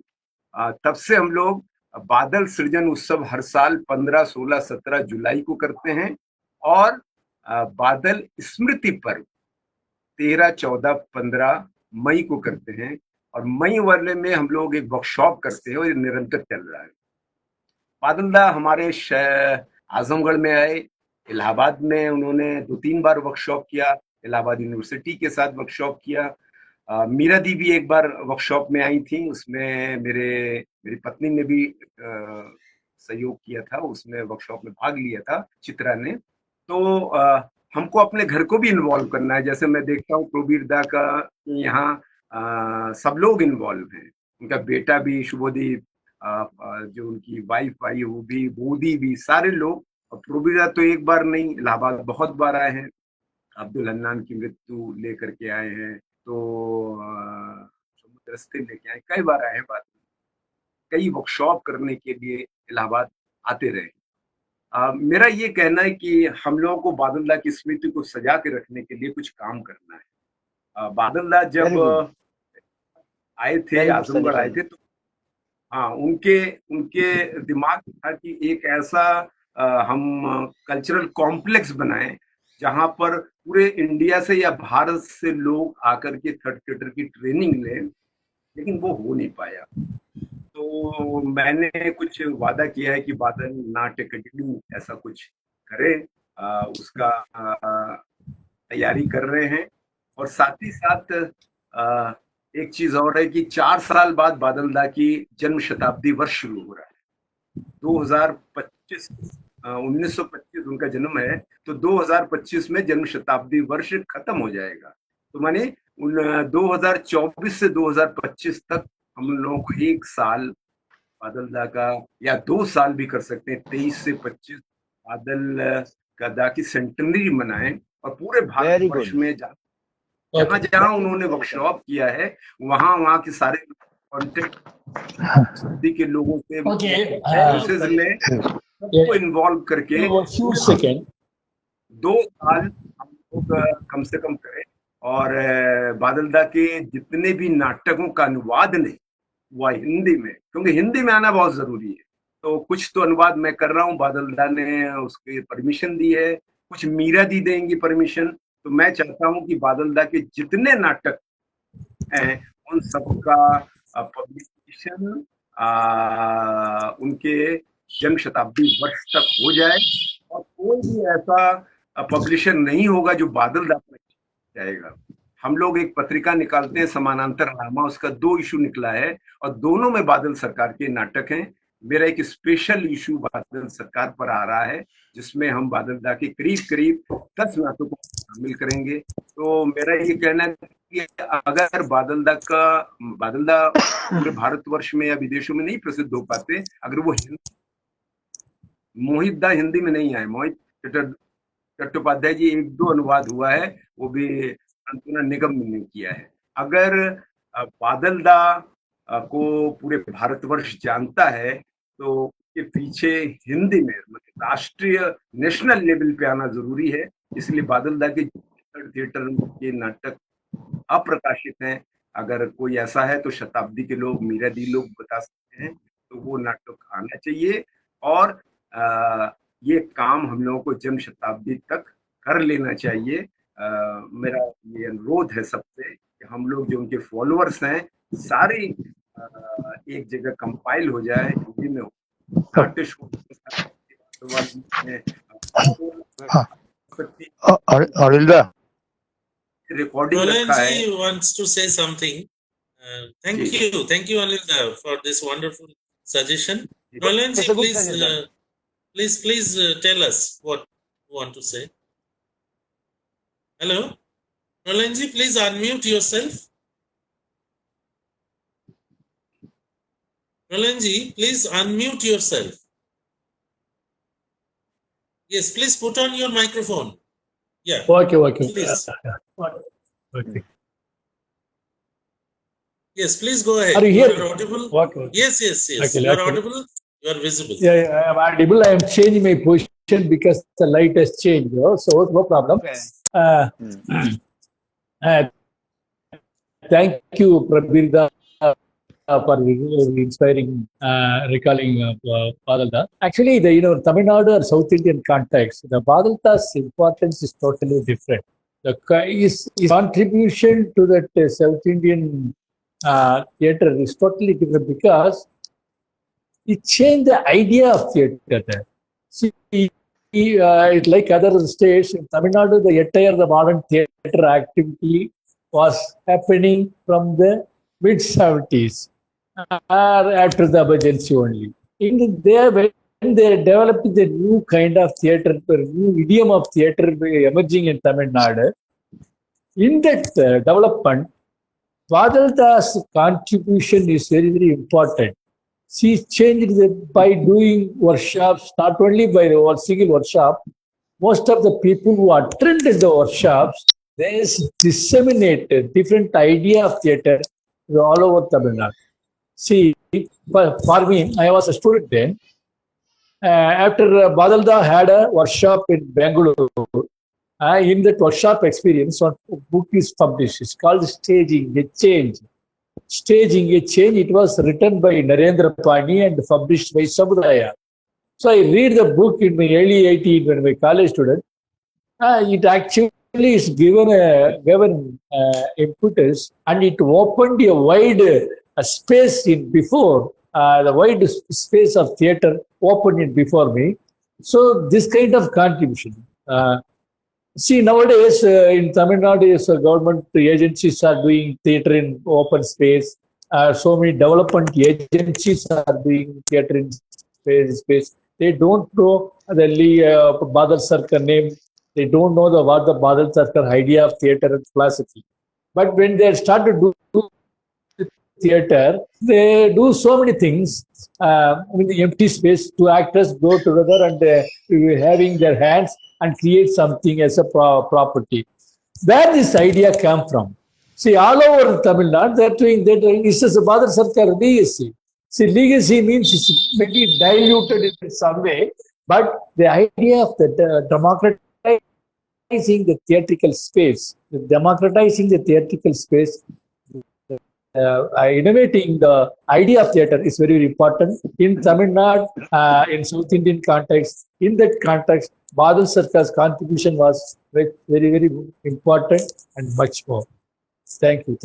तब से हम लोग बादल सृजन उत्सव हर साल 15, 16, 17 जुलाई को करते हैं, और बादल स्मृति पर्व 13, 14, 15 मई को करते हैं। और मई वाले में हम लोग एक वर्कशॉप करते हैं, और ये निरंतर चल रहा है। बादल दा हमारे आजमगढ़ में आए, इलाहाबाद में उन्होंने 2-3 बार वर्कशॉप किया, इलाहाबाद यूनिवर्सिटी के साथ वर्कशॉप किया। मीरा दी भी एक बार वर्कशॉप में आई थी, उसमें मेरी पत्नी ने भी सहयोग किया था, उसमें वर्कशॉप में भाग लिया था चित्रा ने। तो हमको अपने घर को भी इन्वॉल्व करना है। जैसे मैं देखता हूँ प्रबीर दा का यहाँ सब लोग इन्वॉल्व हैं, उनका बेटा भी शुभोदीप, जो उनकी वाइफ आई वो भी, बोदी भी, सारे लोग। और प्रबीर दा तो एक बार नहीं, इलाहाबाद बहुत बार आए हैं, अब्दुल हन्नान की मृत्यु लेकर के आए हैं, तो समुद्र रस्ते लेके आए, कई बार आए हैं, बात कई वर्कशॉप करने के लिए इलाहाबाद आते रहे। मेरा ये कहना है कि हम लोगों को बादल दा की स्मृति को सजा के रखने के लिए कुछ काम करना है। बादल दा जब आए थे, आजमगढ़ आए थे, तो हाँ, उनके दिमाग में था कि एक ऐसा हम कल्चरल कॉम्प्लेक्स बनाएं जहां पर पूरे इंडिया से या भारत से लोग आकर के थर्ड थिएटर की ट्रेनिंग लें, लेकिन वो हो नहीं पाया। तो मैंने कुछ वादा किया है कि बादल नाट्य अकेडमी ऐसा कुछ करे, उसका तैयारी कर रहे हैं। और साथ ही साथ एक चीज और है कि 4 साल बाद बादल दा की जन्म शताब्दी वर्ष शुरू हो रहा है। 2025 1925 उनका जन्म है, तो 2025 में जन्म शताब्दी वर्ष खत्म हो जाएगा। तो माने 2024 से 2025 तक हम लोगों को 1 साल बादल दा का, या 2 साल भी कर सकते हैं, 23 से 25 बादल दा की सेंटेनरी मनाएं, और पूरे भारतवर्ष में जहां जहां उन्होंने वर्कशॉप किया है वहां के सारे कॉन्टेक्ट के लोगों से में सबको इन्वॉल्व करके 2 सेकेंड 2 साल हम लोग कम से कम करें। और बादल दा के जितने भी नाटकों का अनुवाद नहीं हुआ हिंदी में, क्योंकि हिंदी में आना बहुत जरूरी है, तो कुछ तो अनुवाद मैं कर रहा हूँ, बादल दा ने उसकी परमिशन दी है, कुछ मीरा दी देंगी परमिशन। तो मैं चाहता हूं कि बादल दा के जितने नाटक हैं उन सबका पब्लिकेशन उनके जन्म शताब्दी वर्ष तक हो जाए, और कोई भी ऐसा पब्लिशर नहीं होगा जो बादल दा जाएगा। हम लोग एक पत्रिका निकालते हैं समानांतर नामा, उसका 2 इशू निकला है और दोनों में बादल सरकार के नाटक हैं। मेरा एक स्पेशल इशू बादल सरकार पर आ रहा है जिसमें हम बादल दा के करीब करीब 10 नाटकों को शामिल करेंगे। तो मेरा ये कहना है कि अगर बादल दा पूरे भारतवर्ष में या विदेशों में नहीं प्रसिद्ध हो पाते, अगर वो मोहित दा हिंदी में नहीं आए, मोहित चट्टोपाध्याय जी 1-2 अनुवाद हुआ है, वो भी अंतुना निगम ने किया है। अगर बादल दा को पूरे भारतवर्ष जानता है तो उसके पीछे हिंदी में मतलब राष्ट्रीय नेशनल लेवल पे आना जरूरी है। इसलिए बादल दा के थिएटर के नाटक अप्रकाशित हैं। अगर कोई ऐसा है तो शताब्दी के लोग, मीरादी लोग बता सकते हैं, तो वो नाटक आना चाहिए। और ये काम हम लोगों को जन्म शताब्दी तक कर लेना चाहिए। मेरा ये अनुरोध है सबसे कि हम लोग जो उनके फॉलोअर्स हैं सारे एक जगह कंपाइल हो जाए, हिंदी में हो, नाट्य शो Arilda, रिकॉर्डिंग रखा है। Pralayan wants to say something. Thank you, Anil, for this wonderful suggestion. Pralayan, It's a good suggestion. please tell us what you want to say. Hello, Pralayan, please unmute yourself. Pralayan, please unmute yourself. Yes, please put on your microphone. Yeah. Okay. Please. Okay. Yes, please go ahead. Are you here? are audible. Okay. Yes. Okay, You are okay. audible. You are visible. Yeah, I am audible. I am changing my position because the light has changed. So no problem. Okay. Thank you, Prabir, for inspiring, recalling Badal Da. Actually, Tamil Nadu or South Indian context, the Badal Da's importance is totally different. His contribution to that South Indian theatre is totally different because he changed the idea of theatre. See, like other states, in Tamil Nadu, the modern theatre activity was happening from the mid-70s after the emergency only. When they developed the new kind of theatre, the new idiom of theatre emerging in Tamil Nadu, in that development, Badal Da's contribution is very, very important. She changed by doing workshops, not only by a single workshop. Most of the people who attended the workshops, they disseminated different idea of theatre all over Tamil Nadu. See, for me, I was a student then. After Badal Da had a workshop in Bangalore, in that workshop experience, one book is published. It's called Staging a Change. Staging a Change. It was written by Narendra Pani and published by Samudaya. So I read the book in my early 18 when I was a college student. It actually is given impetus, and it opened a wide space in before. The wide space of theatre opened it before me. So this kind of contribution. See, nowadays in Tamil Nadu, government agencies are doing theatre in open space. So many development agencies are doing theatre in space. They don't know the Badal Sarkar name. They don't know what the Badal Sarkar idea of theatre and philosophy. But when they start to do theatre, they do so many things in the empty space. Two actors go together and having their hands and create something as a property. Where this idea came from? See, all over Tamil Nadu, they're doing this is a Badal Sarkar legacy. See, legacy means it's maybe diluted in some way, but the idea of the democratizing the theatrical space, innovating the idea of theatre is very, very important. In Tamil Nadu, in South Indian context, in that context, Badal Sarkar's contribution was very, very important and much more. Thank you.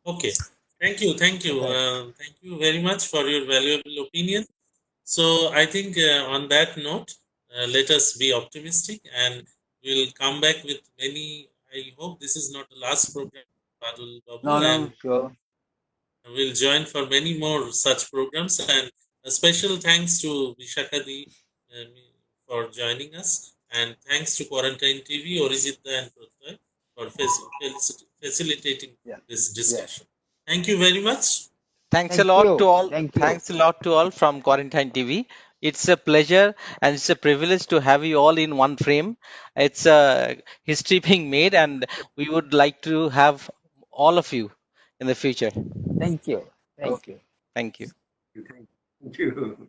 Okay. Thank you. Thank you very much for your valuable opinion. So I think on that note, let us be optimistic, and we'll come back with many. I hope this is not the last program, Badal Babu, No, and no, sure. we'll join for many more such programs. And a special thanks to Vishakadi for joining us, and thanks to Quarantine TV, Arijit and Pralayan for facilitating Yeah. this discussion. Thank you very much. Thanks a Thank lot you. to all. Thank you. Thanks a lot to all from Quarantine TV. It's a pleasure and it's a privilege to have you all in one frame. It's a history being made, and we would like to have all of you in the future. Thank you. Thank you. Thank you. Thank you.